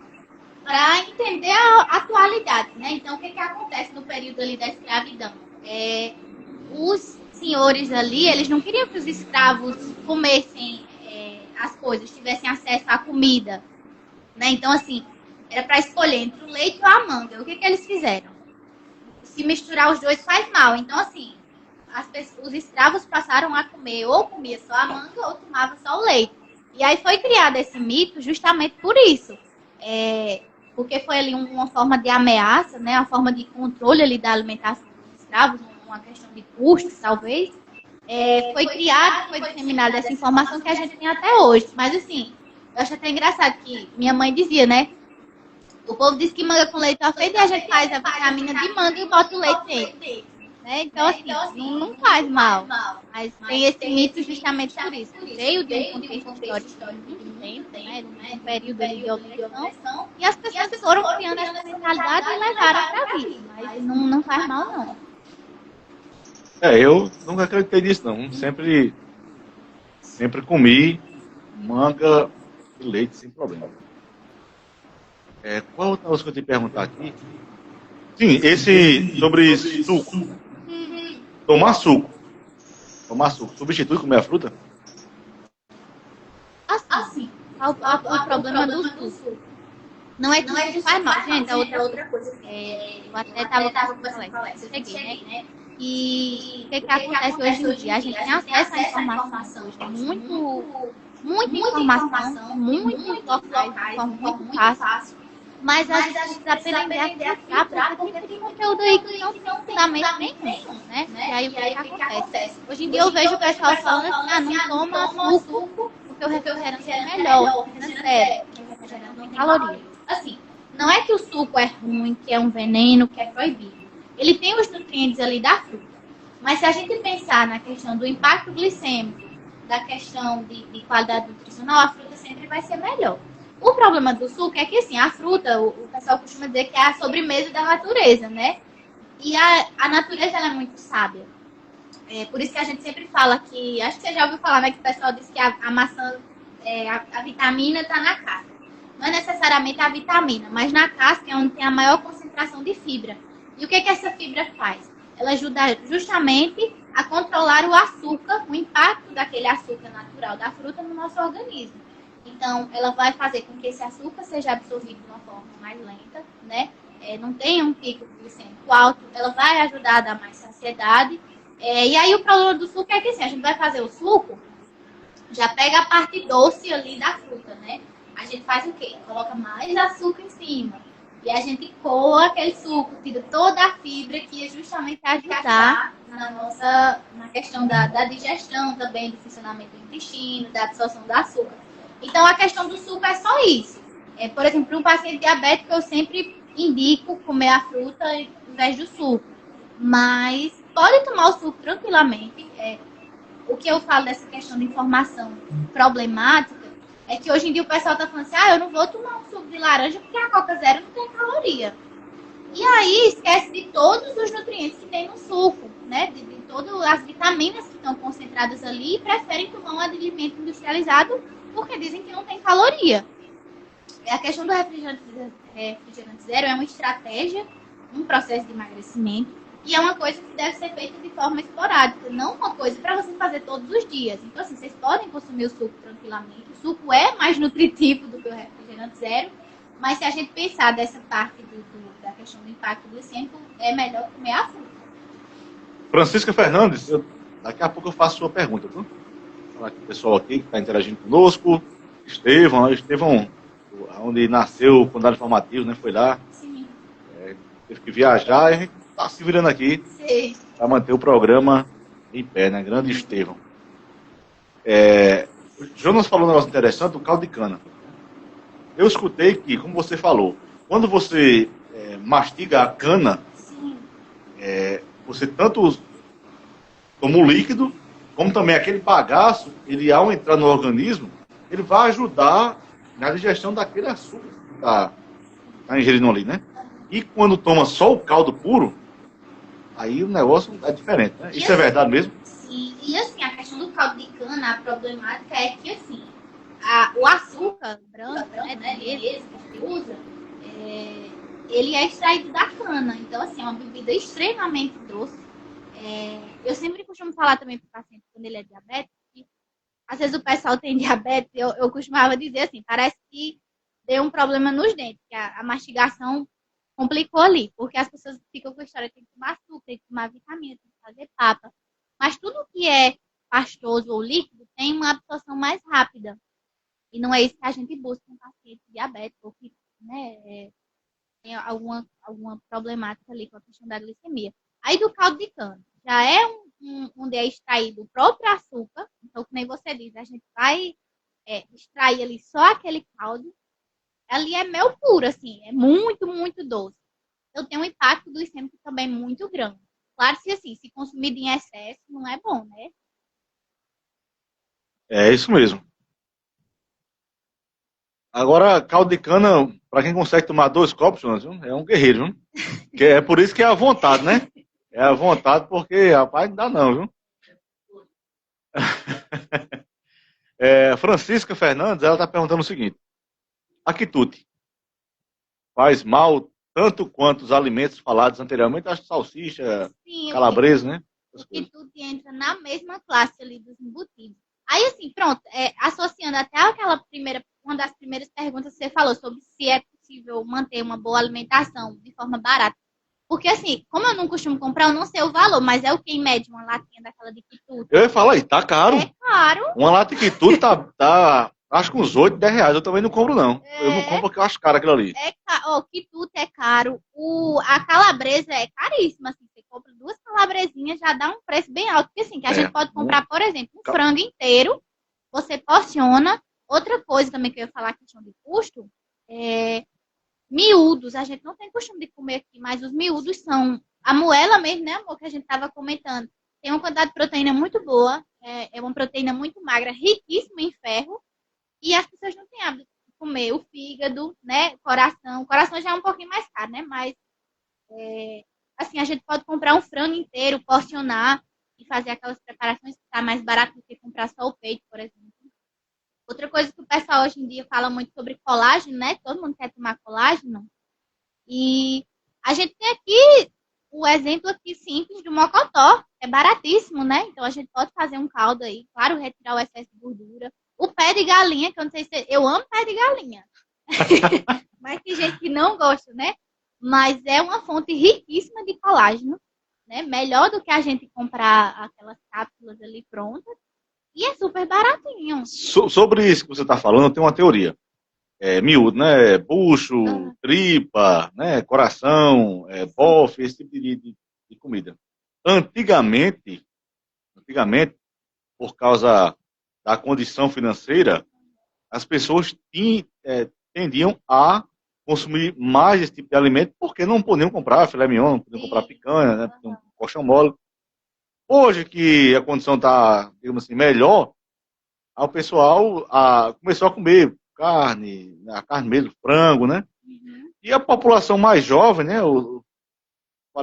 para entender a atualidade, né? Então, o que acontece no período ali da escravidão? Os senhores ali, eles não queriam que os escravos comessem as coisas, tivessem acesso à comida, né? Então, assim, era para escolher entre o leite ou a manga. O que eles fizeram? Se misturar os dois faz mal. Então, assim, os escravos passaram a comer, ou comia só a manga, ou tomava só o leite. E aí foi criado esse mito justamente por isso. Porque foi ali uma forma de ameaça, né? Uma forma de controle ali da alimentação dos escravos, uma questão de custos, talvez. Foi criada, foi disseminada essa informação que a gente tem até hoje. Mas, assim, eu acho até engraçado que minha mãe dizia, né? O povo diz que manga com leite é feito e a gente faz a vitamina de manga e bota o leite dentro. Né? Então, assim, não faz mal. Mas tem esse mito justamente por isso. Veio de um contexto histórico muito tempo, né? De um período ali de opressão. E as pessoas foram criando essa mentalidade e levaram para a vida. Mas não faz mal, não. Eu nunca acreditei nisso, não. Sempre comi manga e leite sem problema. Qual outra coisa que eu tenho que perguntar aqui? Sim, esse sobre suco. Tomar suco. Substitui comer a fruta? Assim, o problema do suco não é que não faz mal, gente. É outra coisa. Eu até estava conversando com ela. Cheguei, né? E o que acontece hoje em dia? A gente tem acesso à informação hoje. Muita informação, muitos locais, de forma muito fácil. Mas a gente precisa aprender a filtrar, porque tem conteúdo aí que não tem fundamento nenhum, né? E aí o que acontece? Hoje em dia eu vejo o pessoal falando assim, não toma suco, porque o refrigerante é melhor. Sério, o refrigerante não tem caloria. Assim, não é que o suco é ruim, que é um veneno, que é proibido. Ele tem os nutrientes ali da fruta. Mas se a gente pensar na questão do impacto glicêmico, da questão de qualidade nutricional, a fruta sempre vai ser melhor. O problema do suco é que, assim, a fruta, o pessoal costuma dizer que é a sobremesa da natureza, né? E a natureza, ela é muito sábia. Por isso que a gente sempre fala que... Acho que você já ouviu falar, né? Que o pessoal diz que a maçã, a vitamina está na casca. Não é necessariamente a vitamina, mas na casca é onde tem a maior concentração de fibra. E o que essa fibra faz? Ela ajuda justamente a controlar o açúcar, o impacto daquele açúcar natural da fruta no nosso organismo. Então, ela vai fazer com que esse açúcar seja absorvido de uma forma mais lenta, né? Não tenha um pico glicêmico alto, ela vai ajudar a dar mais saciedade. E aí, o problema do suco é que, assim, a gente vai fazer o suco, já pega a parte doce ali da fruta, né? A gente faz o quê? Coloca mais açúcar em cima. E a gente coa aquele suco, tira toda a fibra que ia justamente ajudar na questão da digestão também, do funcionamento do intestino, da absorção do açúcar. Então, a questão do suco é só isso. Por exemplo, para um paciente diabético, eu sempre indico comer a fruta em vez do suco. Mas pode tomar o suco tranquilamente. O que eu falo dessa questão de informação problemática é que hoje em dia o pessoal está falando assim, eu não vou tomar um suco de laranja porque a Coca Zero não tem caloria. E aí esquece de todos os nutrientes que tem no suco, né? De todas as vitaminas que estão concentradas ali e preferem tomar um alimento industrializado porque dizem que não tem caloria. A questão do refrigerante zero é uma estratégia, um processo de emagrecimento E é uma coisa que deve ser feita de forma esporádica, não uma coisa para você fazer todos os dias. Então, assim, vocês podem consumir o suco tranquilamente. O suco é mais nutritivo do que o refrigerante zero, mas se a gente pensar dessa parte da questão do impacto glicêmico, é melhor comer a fruta. Francisca Fernandes, daqui a pouco eu faço sua pergunta, viu? Vou falar com o pessoal aqui que está interagindo conosco. Estevão, onde nasceu o Condado Informativo, né? Foi lá. Sim. Teve que viajar e a gente está se virando aqui para manter o programa em pé, né? Grande Estevão. O Jonas falou um negócio interessante, o caldo de cana. Eu escutei que, como você falou, quando você mastiga a cana, você tanto toma o líquido, como também aquele bagaço, ele ao entrar no organismo, ele vai ajudar na digestão daquele açúcar que está ingerindo ali, né? E quando toma só o caldo puro, aí o negócio é diferente, né? Isso é verdade mesmo? Sim, e assim, a questão do caldo de cana, a problemática é que, assim, o açúcar branco, né, que a gente usa, ele é extraído da cana. Então, assim, é uma bebida extremamente doce. Eu sempre costumo falar também para o paciente, quando ele é diabético, que às vezes o pessoal tem diabetes, eu costumava dizer assim, parece que deu um problema nos dentes, que a mastigação complicou ali, porque as pessoas ficam com a história, tem que tomar açúcar, tem que tomar vitamina, tem que fazer papa. Mas tudo que é pastoso ou líquido tem uma absorção mais rápida. E não é isso que a gente busca em paciente diabético, ou que, né, tem alguma problemática ali com a questão da glicemia. Aí do caldo de cana, já é onde é extraído o próprio açúcar, então, como você diz, a gente vai extrair ali só aquele caldo, ali é mel puro, assim, é muito, muito doce. Então tem um impacto glicêmico também muito grande. Claro que, assim, se consumido em excesso, não é bom, né? É isso mesmo. Agora, caldo de cana, para quem consegue tomar 2 copos, é um guerreiro, viu? Que é por isso que é a vontade, né? É a vontade, porque, rapaz, não dá não, viu? Francisca Fernandes, ela está perguntando o seguinte. A quitute faz mal tanto quanto os alimentos falados anteriormente? Acho que salsicha, Sim, calabresa, né? O quitute entra na mesma classe ali dos embutidos. Aí, assim, pronto, associando até uma das primeiras perguntas que você falou sobre se é possível manter uma boa alimentação de forma barata. Porque, assim, como eu não costumo comprar, eu não sei o valor, mas é o que em média uma latinha daquela de quitute. Eu ia falar aí, tá caro. É caro. Uma lata de quitute tá acho que uns 8, 10 reais. Eu também não compro, não. Eu não compro porque eu acho caro aquilo ali. Quitute é caro. A calabresa é caríssima. Assim, você compra 2 calabresinhas, já dá um preço bem alto. Porque, assim, que a gente pode comprar, por exemplo, um frango inteiro, você porciona. Outra coisa também que eu ia falar, questão de custo, miúdos. A gente não tem costume de comer aqui, mas os miúdos são a moela mesmo, né, amor, que a gente estava comentando. Tem uma quantidade de proteína muito boa, é uma proteína muito magra, riquíssima em ferro, e as pessoas não têm hábito de comer o fígado, né, coração. O coração já é um pouquinho mais caro, né, mas assim, a gente pode comprar um frango inteiro, porcionar e fazer aquelas preparações que está mais barato do que comprar só o peito, por exemplo. Outra coisa que o pessoal hoje em dia fala muito sobre colágeno, né? Todo mundo quer tomar colágeno. E a gente tem aqui o exemplo aqui simples do mocotó. É baratíssimo, né? Então a gente pode fazer um caldo aí. Claro, retirar o excesso de gordura. O pé de galinha, que eu não sei se... Eu amo pé de galinha. Mas tem gente que não gosta, né? Mas é uma fonte riquíssima de colágeno, né? Melhor do que a gente comprar aquelas cápsulas ali prontas. E é super baratinho. Sobre isso que você está falando, eu tenho uma teoria. Miúdo, né? Bucho, tripa, né? Coração, bofe, esse tipo de comida. Antigamente, por causa da condição financeira, as pessoas tendiam a consumir mais esse tipo de alimento porque não podiam comprar filé mignon, não podiam comprar picanha, né? Um colchão mole. Hoje que a condição está, digamos assim, melhor, o pessoal começou a comer carne, a carne mesmo, frango, né? Uhum. E a população mais jovem, né?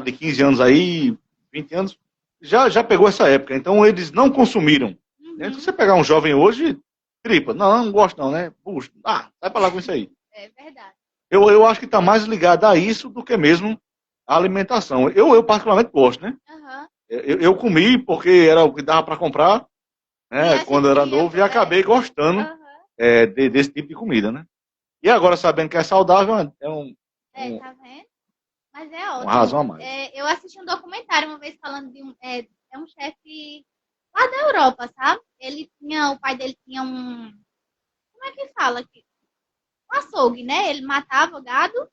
De 15 anos aí, 20 anos, já pegou essa época. Então, eles não consumiram. Uhum. Né? Se você pegar um jovem hoje, tripa. Não gosto não, né? Puxa, sai pra lá com isso aí. É verdade. Eu acho que está mais ligado a isso do que mesmo a alimentação. Eu particularmente gosto, né? Aham. Eu comi porque era o que dava para comprar, E né, a quando eu era gente ia, novo, e acabei gostando aham. desse tipo de comida, né? E agora, sabendo que é saudável, Tá vendo? Mas é uma razão a ótimo. mais. Eu assisti um documentário uma vez falando de um chefe lá da Europa, sabe? O pai dele tinha como é que fala aqui? Um açougue, né? Ele matava o gado,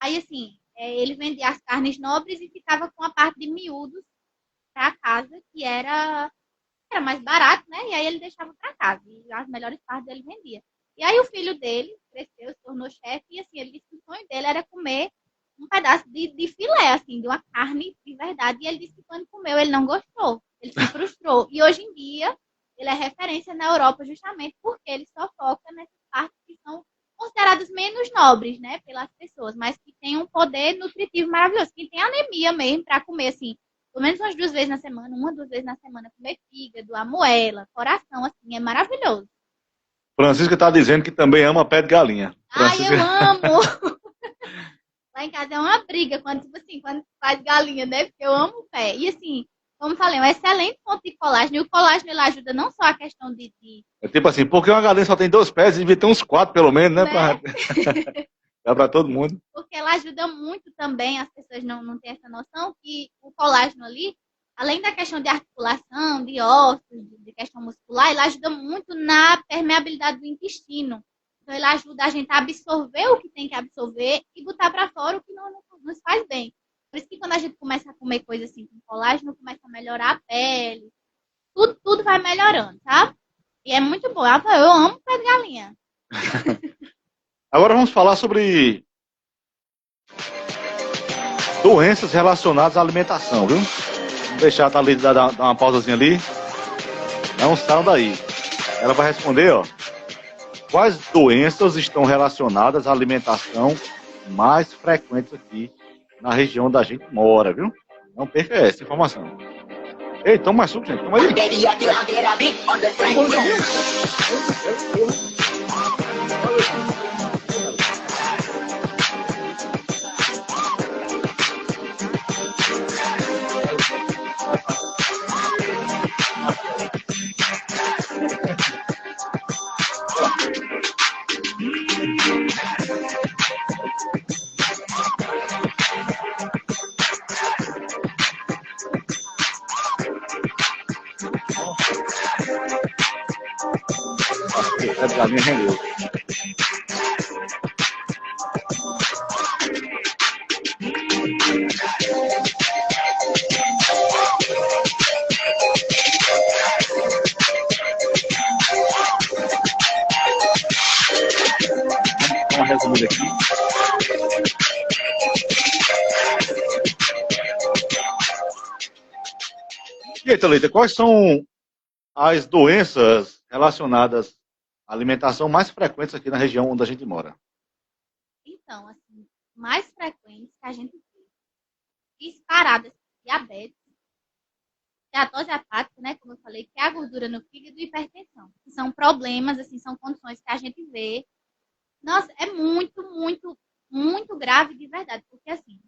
aí assim, ele vendia as carnes nobres e ficava com a parte de miúdos para casa, que era mais barato, né? E aí ele deixava para casa. E as melhores partes ele vendia. E aí o filho dele cresceu, se tornou chefe, e assim, ele disse que o sonho dele era comer um pedaço de filé, assim, de uma carne de verdade. E ele disse que quando comeu, ele não gostou. Ele se frustrou. E hoje em dia, ele é referência na Europa justamente porque ele só foca nessas partes que são consideradas menos nobres, né, pelas pessoas, mas que tem um poder nutritivo maravilhoso. Quem tem anemia mesmo para comer, assim, pelo menos umas 2 vezes na semana, 2 vezes na semana, comer fígado, a moela, coração, assim, é maravilhoso. Francisca está dizendo que também ama pé de galinha. Ai, Francisca... eu amo! Lá em casa é uma briga quando, tipo assim, quando faz galinha, né? Porque eu amo o pé. E assim, como eu falei, é um excelente fonte de colágeno. E o colágeno, ele ajuda não só a questão É tipo assim, porque uma galinha só tem 2 pés, devia ter uns 4 pelo menos, né? né? Dá para todo mundo. Porque ela ajuda muito também, as pessoas não têm essa noção, que o colágeno ali, além da questão de articulação, de ossos, de questão muscular, ele ajuda muito na permeabilidade do intestino. Então, ele ajuda a gente a absorver o que tem que absorver e botar para fora o que não nos faz bem. Por isso que quando a gente começa a comer coisas assim com colágeno, começa a melhorar a pele, tudo vai melhorando, sabe? E é muito bom. Eu amo pé de galinha. Agora vamos falar sobre doenças relacionadas à alimentação, viu? Vamos deixar a Thalita dar uma pausazinha ali. Não saiam daí. Ela vai responder, ó. Quais doenças estão relacionadas à alimentação mais frequentes aqui na região da gente mora, viu? Não perca essa informação. Ei, toma mais suco, gente. Toma aí. A galinha rendeu. Vamos dar uma resumida aqui. E aí, Thalita, quais são as doenças relacionadas à alimentação mais frequentes aqui na região onde a gente mora? Então, assim, mais frequentes que a gente vê, disparadas, diabetes, esteatose hepática, né, como eu falei, que é a gordura no fígado e hipertensão. São problemas, assim, são condições que a gente vê. Nossa, é muito, muito, muito grave de verdade, porque, assim,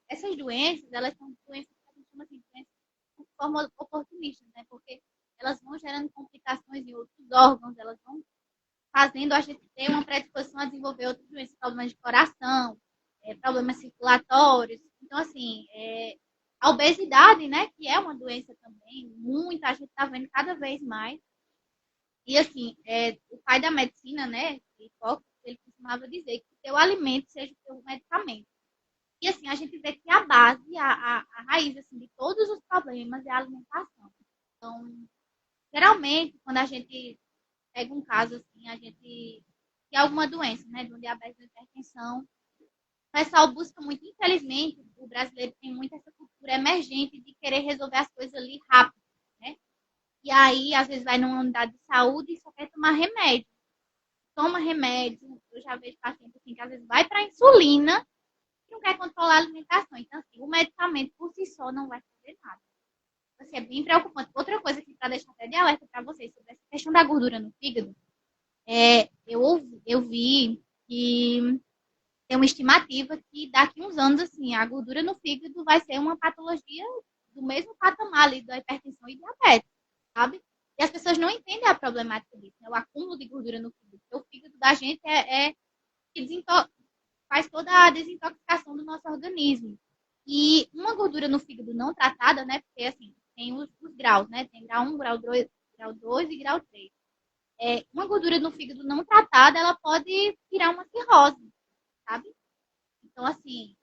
essas doenças, elas são doenças que a gente chama assim, de doenças de forma oportunista, né, porque elas vão gerando complicações em outros órgãos, elas vão fazendo a gente ter uma predisposição a desenvolver outras doenças, problemas de coração, problemas circulatórios. Então, assim, a obesidade, né, que é uma doença também, muita, a gente está vendo cada vez mais. E, assim, o pai da medicina, né, ele costumava dizer que o teu alimento seja o teu medicamento. E, assim, a gente vê que a base, a raiz, assim, de todos os problemas é a alimentação. Então, geralmente, quando a gente pega um caso assim, a gente tem alguma doença, né, de um diabetes ou hipertensão, o pessoal busca muito, infelizmente, o brasileiro tem muito essa cultura emergente de querer resolver as coisas ali rápido, né? E aí, às vezes, vai numa unidade de saúde e só quer tomar remédio. Toma remédio, eu já vejo paciente assim, que às vezes vai para insulina e não quer controlar a alimentação. Então, assim, o medicamento por si só não vai fazer nada. Assim, é bem preocupante. Outra coisa que para deixar até de alerta para vocês sobre essa questão da gordura no fígado, eu vi que tem uma estimativa que daqui a uns anos, assim, a gordura no fígado vai ser uma patologia do mesmo patamar ali da hipertensão e diabetes, sabe? E as pessoas não entendem a problemática disso, né? O acúmulo de gordura no fígado. Porque o fígado da gente que faz toda a desintoxicação do nosso organismo. E uma gordura no fígado não tratada, né? Porque, assim, tem os graus, né? Tem grau 1, grau 2 e grau 3. Uma gordura no fígado não tratada, ela pode virar uma cirrose, sabe? Então, assim,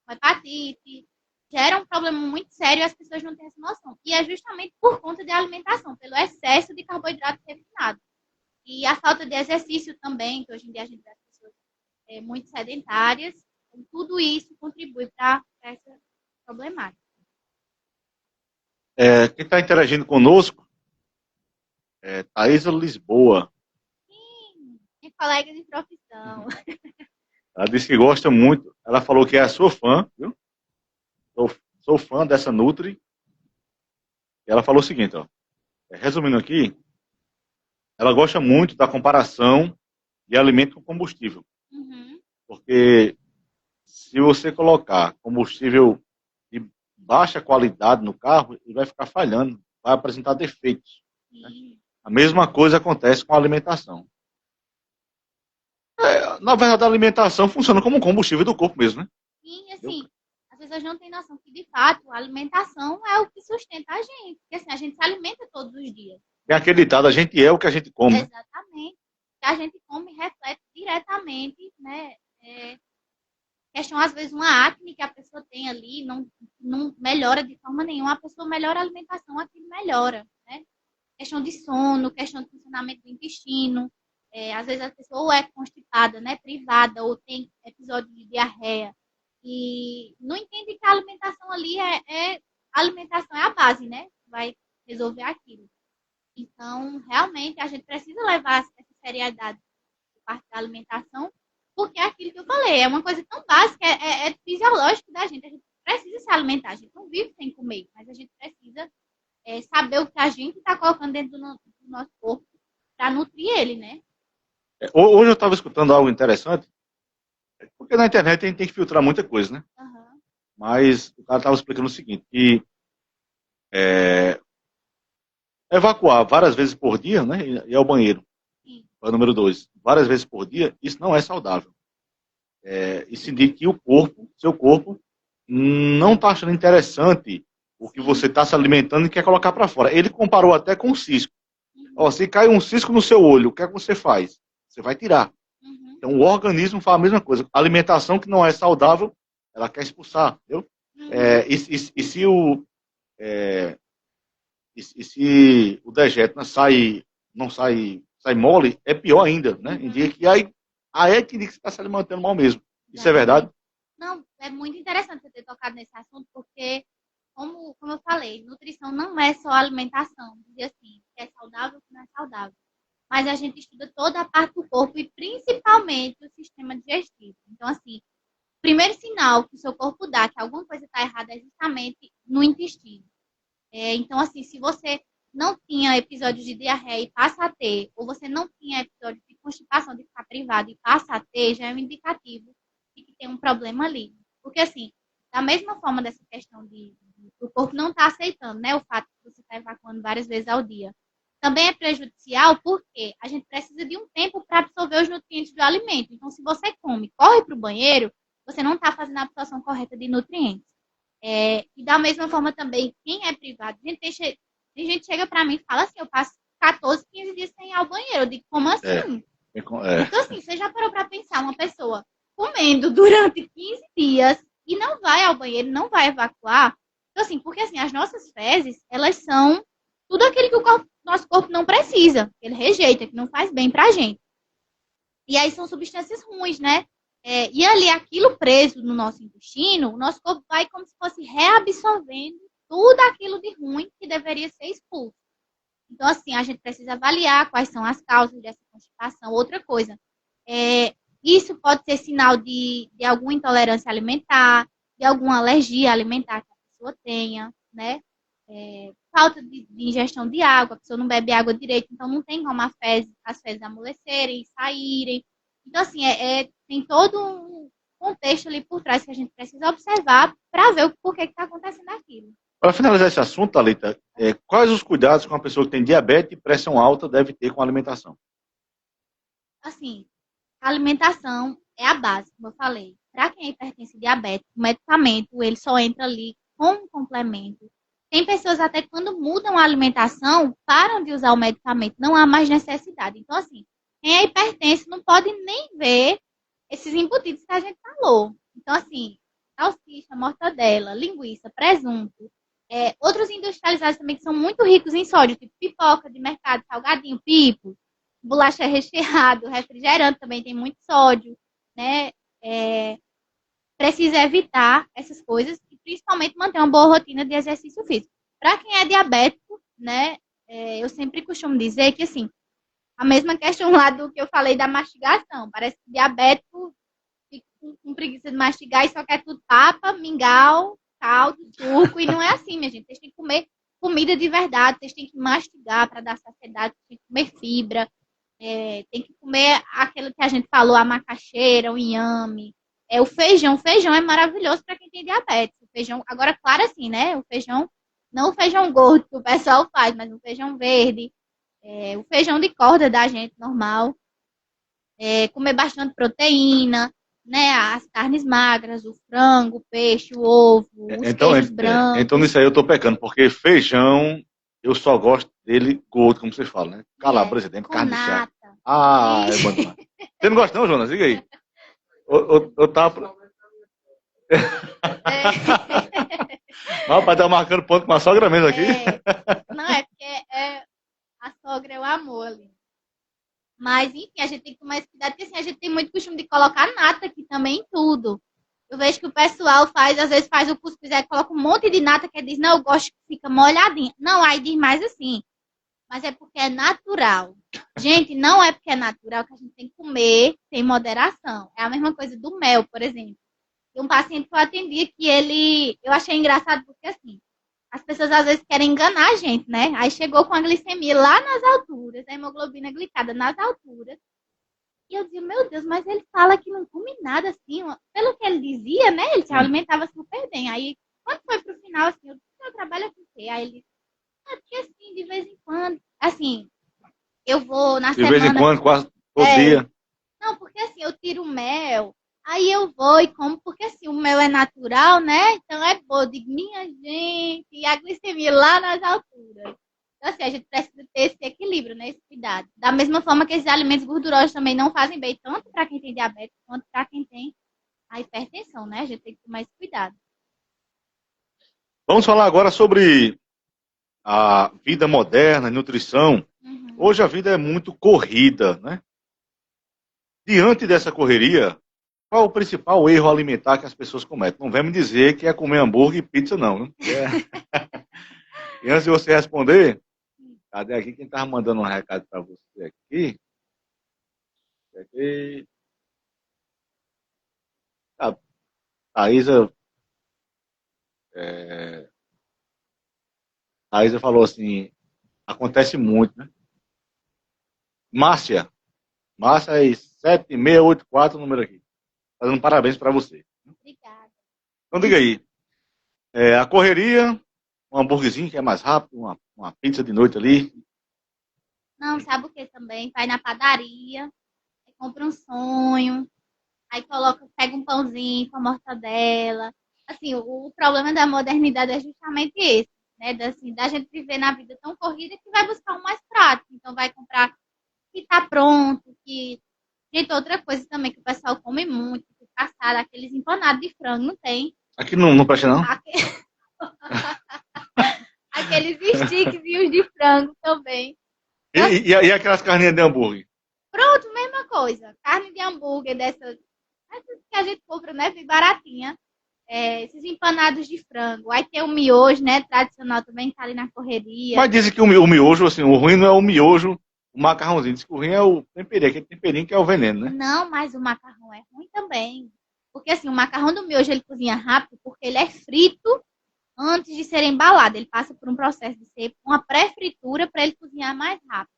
uma hepatite gera um problema muito sério e as pessoas não têm essa noção. E é justamente por conta da alimentação, pelo excesso de carboidrato refinado. E a falta de exercício também, que hoje em dia a gente vê as pessoas muito sedentárias. Então, tudo isso contribui para essa problemática. Quem está interagindo conosco é Thaisa Lisboa. Sim, minha colega de profissão. Ela disse que gosta muito. Ela falou que é a sua fã, viu? Sou fã dessa Nutri. E ela falou o seguinte, ó. Resumindo aqui, ela gosta muito da comparação de alimento com combustível. Uhum. Porque se você colocar combustível de baixa qualidade no carro, ele vai ficar falhando, vai apresentar defeitos. Né? A mesma coisa acontece com a alimentação. Na verdade, a alimentação funciona como um combustível do corpo mesmo, né? Sim, assim, as pessoas não têm noção que, de fato, a alimentação é o que sustenta a gente. Porque, assim, a gente se alimenta todos os dias. Tem aquele ditado, a gente é o que a gente come. Exatamente. O que a gente come reflete diretamente, né? Questão, às vezes, uma acne que a pessoa tem ali, não melhora de forma nenhuma. A pessoa melhora a alimentação, aquilo melhora, né? Questão de sono, questão de funcionamento do intestino. Às vezes a pessoa ou é constipada, né, privada, ou tem episódio de diarreia. E não entende que a alimentação ali a alimentação é a base, né? Vai resolver aquilo. Então, realmente, a gente precisa levar essa seriedade por parte da alimentação, porque é aquilo que eu falei, é uma coisa tão básica, é fisiológico da gente. A gente precisa se alimentar, a gente não vive sem comer, mas a gente precisa saber o que a gente está colocando dentro do nosso corpo para nutrir ele, né? Hoje eu estava escutando algo interessante, porque na internet a gente tem que filtrar muita coisa, né? Uhum. Mas o cara estava explicando o seguinte, que evacuar várias vezes por dia, né? E ao banheiro. O número 2, várias vezes por dia, isso não é saudável. Isso indica que seu corpo, não está achando interessante o que você está se alimentando e quer colocar para fora. Ele comparou até com um cisco. Se cai um cisco no seu olho, o que é que você faz? Você vai tirar. Uhum. Então o organismo faz a mesma coisa. A alimentação que não é saudável, ela quer expulsar. Entendeu? Uhum. Se o dejeto não sai mole, é pior ainda, né? Uhum. Indica que aí é que você está se alimentando mal mesmo. Isso é verdade? Não, é muito interessante você ter tocado nesse assunto, porque, como eu falei, nutrição não é só alimentação, dizer assim, que é saudável, que não é saudável. Mas a gente estuda toda a parte do corpo e principalmente o sistema digestivo. Então, assim, o primeiro sinal que o seu corpo dá que alguma coisa está errada é justamente no intestino. Então, assim, se você não tinha episódios de diarreia e passa a ter, ou você não tinha episódio de constipação, de ficar privado e passa a ter, já é um indicativo de que tem um problema ali. Porque, assim, da mesma forma dessa questão o corpo não está aceitando, né, o fato de você estar evacuando várias vezes ao dia, também é prejudicial porque a gente precisa de um tempo para absorver os nutrientes do alimento. Então, se você corre para o banheiro, você não está fazendo a absorção correta de nutrientes. E da mesma forma também, quem é privado, tem gente que chega para mim e fala assim, eu passo 14, 15 dias sem ir ao banheiro. Eu digo, como assim? Então, assim, você já parou para pensar, uma pessoa comendo durante 15 dias e não vai ao banheiro, não vai evacuar. Então, assim, porque assim, as nossas fezes, elas são tudo aquilo que nosso corpo não precisa, que ele rejeita, que não faz bem pra gente. E aí são substâncias ruins, né? E ali, aquilo preso no nosso intestino, o nosso corpo vai como se fosse reabsorvendo tudo aquilo de ruim que deveria ser expulso. Então, assim, a gente precisa avaliar quais são as causas dessa constipação. Outra coisa, isso pode ser sinal de alguma intolerância alimentar, de alguma alergia alimentar que a pessoa tenha, né? Falta de ingestão de água, a pessoa não bebe água direito, então não tem como as fezes amolecerem, saírem. Então, assim, tem todo contexto ali por trás que a gente precisa observar para ver o porquê que está acontecendo aquilo. Para finalizar esse assunto, Thalita, quais os cuidados que uma pessoa que tem diabetes e pressão alta deve ter com a alimentação? Assim, a alimentação é a base, como eu falei. Para quem é hipertenso e diabético, o medicamento, ele só entra ali com um complemento. Tem pessoas até que quando mudam a alimentação, param de usar o medicamento, não há mais necessidade. Então, assim, quem é hipertenso não pode nem ver esses embutidos que a gente falou. Então, assim, salsicha, mortadela, linguiça, presunto, outros industrializados também que são muito ricos em sódio, tipo pipoca de mercado, salgadinho, pipo, bolacha recheado, refrigerante também tem muito sódio, né? Precisa evitar essas coisas e principalmente manter uma boa rotina de exercício físico. Para quem é diabético, né? Eu sempre costumo dizer que, assim, a mesma questão lá do que eu falei da mastigação. Parece que diabético fica com preguiça de mastigar e só quer tudo papa, mingau, caldo, suco. E não é assim, minha gente. Vocês têm que comer comida de verdade, vocês têm que mastigar para dar saciedade, vocês têm que comer fibra, tem que comer aquilo que a gente falou, a macaxeira, o inhame, o feijão. O feijão é maravilhoso para quem tem diabetes. O feijão, agora, claro assim, né? O feijão, não o feijão gordo que o pessoal faz, mas o feijão verde, o feijão de corda da gente, normal. Comer bastante proteína, né? As carnes magras, o frango, o peixe, o ovo, os queijos brancos. Então, nisso aí eu tô pecando, porque feijão, eu só gosto dele gordo, como você fala, né? Calabresa dentro, carne de chá. Ah, é bom demais. Você não gosta não, Jonas? Diga aí. Eu tava... Rapaz, tá marcando ponto com a sogra mesmo aqui. Não, é porque a sogra é o amor ali. Mas, enfim, a gente tem que tomar esse cuidado, porque assim, a gente tem muito costume de colocar nata aqui também em tudo. Eu vejo que o pessoal às vezes faz o cuscuz e coloca um monte de nata que diz, não, eu gosto que fica molhadinha. Não, aí diz mais assim. Mas é porque é natural. Gente, não é porque é natural que a gente tem que comer sem moderação. É a mesma coisa do mel, por exemplo. Tem um paciente que eu atendi que eu achei engraçado porque assim, as pessoas às vezes querem enganar a gente, né? Aí chegou com a glicemia lá nas alturas, a hemoglobina glicada nas alturas. E eu dizia, meu Deus, mas ele fala que não come nada assim. Pelo que ele dizia, né? Ele se alimentava super bem. Aí, quando foi pro final, assim, eu disse, eu trabalho com o quê? Aí ele disse, porque assim, de vez em quando. Assim, eu vou na semana... De vez em quando, quase todo dia. Não, porque assim, eu tiro o mel, aí eu vou e como, porque assim, o mel é natural, né? Então é bom. Eu digo, minha gente, e a glicemia lá nas alturas. Então, assim, a gente precisa ter esse equilíbrio, né? Esse cuidado. Da mesma forma que esses alimentos gordurosos também não fazem bem, tanto para quem tem diabetes, quanto para quem tem a hipertensão, né? A gente tem que tomar esse cuidado. Vamos falar agora sobre a vida moderna, nutrição. Hoje a vida é muito corrida, né? Diante dessa correria, qual o principal erro alimentar que as pessoas cometem? Não vem me dizer que é comer hambúrguer e pizza, não, né? E antes de você responder, cadê aqui quem estava mandando um recado para você aqui? A Thaisa falou assim, acontece muito, né? Márcia é 7684, o número aqui. Fazendo parabéns para você. Obrigada. Então diga aí, a correria, um hambúrguerzinho que é mais rápido, uma pizza de noite ali. Não, sabe o que também? Vai na padaria, compra um sonho, aí pega um pãozinho com a mortadela. Assim, o problema da modernidade é justamente esse, né? Da gente viver na vida tão corrida que vai buscar um mais prático. Então vai comprar que tá pronto, que... Gente, outra coisa também que o pessoal come muito, que passar aqueles empanados de frango, não tem? Aqui não presta não? Aqueles stickzinhos de frango também. E aquelas carninhas de hambúrguer? Pronto, mesma coisa. Carne de hambúrguer essas que a gente compra, né? Bem baratinha. Esses empanados de frango. Aí tem o miojo, né? Tradicional também, tá ali na correria. Mas dizem que o miojo, assim, o ruim não é o miojo, o macarrãozinho. Diz que o ruim é o temperinho, aquele temperinho que é o veneno, né? Não, mas o macarrão é ruim também. Porque assim, o macarrão do miojo ele cozinha rápido porque ele é frito antes de ser embalado. Ele passa por um processo de ser uma pré-fritura para ele cozinhar mais rápido.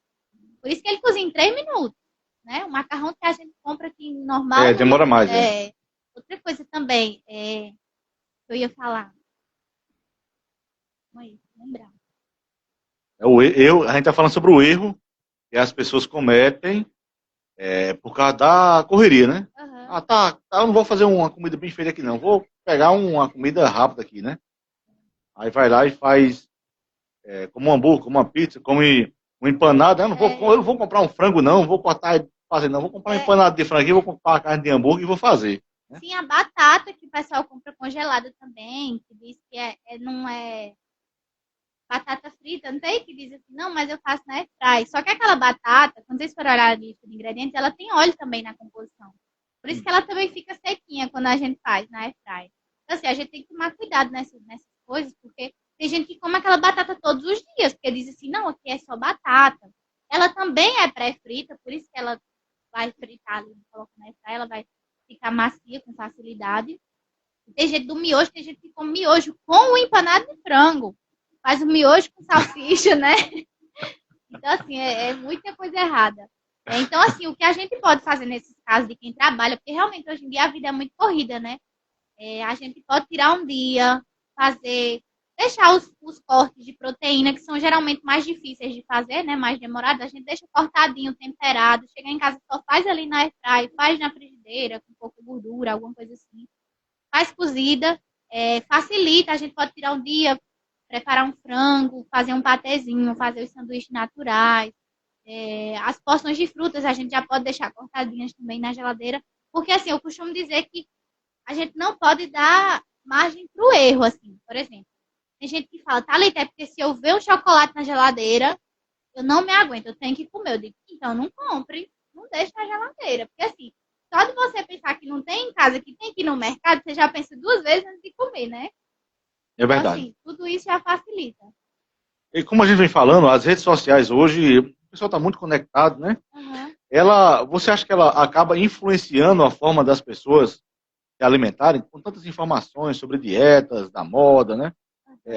Por isso que ele cozinha em 3 minutos. Né? O macarrão que a gente compra aqui normal. Demora mais. Outra coisa também, que eu ia falar. Não lembrar. A gente está falando sobre o erro que as pessoas cometem por causa da correria, né? Uhum. Ah, tá, eu não vou fazer uma comida bem feita aqui, não. Vou pegar uma comida rápida aqui, né? Aí vai lá e faz como um hambúrguer, como uma pizza, come uma empanada. Eu não vou comprar um frango, não. Vou cortar e fazer, não. Vou comprar uma empanada de frango aqui, vou comprar uma carne de hambúrguer e vou fazer. Né? Sim, a batata que o pessoal compra congelada também, que diz que não é batata frita, não tem que diz assim, não, mas eu faço na airfry. Só que aquela batata, quando vocês forem olhar a lista de ingredientes, ela tem óleo também na composição. Por isso que ela também fica sequinha quando a gente faz na airfry. Então, assim, a gente tem que tomar cuidado nessas coisas, porque tem gente que come aquela batata todos os dias, porque diz assim, não, aqui é só batata. Ela também é pré-frita, por isso que ela vai fritar ali, coloca na airfry, ela vai ficar macia com facilidade. Tem gente do miojo, tem gente que come miojo com o empanado de frango. Faz o miojo com salsicha, né? Então, assim, é muita coisa errada. Então, assim, o que a gente pode fazer nesses casos de quem trabalha, porque realmente hoje em dia a vida é muito corrida, né? A gente pode tirar um dia, deixar os cortes de proteína, que são geralmente mais difíceis de fazer, né? Mais demorados, a gente deixa cortadinho, temperado, chega em casa, só faz ali na airfry, faz na frigideira, com um pouco de gordura, alguma coisa assim. Faz cozida, facilita, a gente pode tirar um dia, preparar um frango, fazer um patezinho, fazer os sanduíches naturais. As porções de frutas a gente já pode deixar cortadinhas também na geladeira, porque assim, eu costumo dizer que a gente não pode dar margem para o erro, assim, por exemplo. Tem gente que fala, Thalita, é porque se eu ver um chocolate na geladeira, eu não me aguento, eu tenho que comer. Eu digo, então não compre, não deixe na geladeira, porque assim, só de você pensar que não tem em casa, que tem que ir no mercado, você já pensa 2 vezes antes de comer, né? É verdade. Então, assim, tudo isso já facilita. E como a gente vem falando, as redes sociais hoje, o pessoal está muito conectado, né? Uhum. Você acha que ela acaba influenciando a forma das pessoas se alimentarem com tantas informações sobre dietas, da moda, né?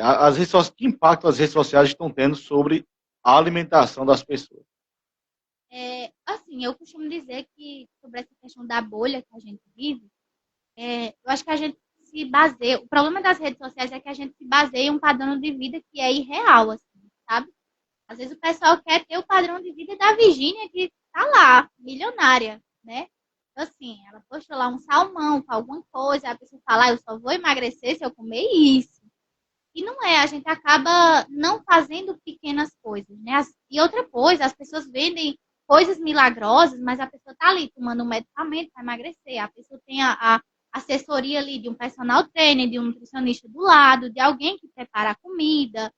As redes sociais, que impacto as redes sociais estão tendo sobre a alimentação das pessoas? Assim, eu costumo dizer que sobre essa questão da bolha que a gente vive, eu acho que a gente se baseia. O problema das redes sociais é que a gente se baseia em um padrão de vida que é irreal, assim, sabe? Às vezes o pessoal quer ter o padrão de vida da Virgínia que tá lá, milionária, né? Então, assim, ela postou lá um salmão com alguma coisa, a pessoa fala, eu só vou emagrecer se eu comer isso. E não é, a gente acaba não fazendo pequenas coisas, né? E outra coisa, as pessoas vendem coisas milagrosas, mas a pessoa tá ali tomando um medicamento para emagrecer. A pessoa tem a assessoria ali de um personal trainer, de um nutricionista do lado, de alguém que prepara a comida.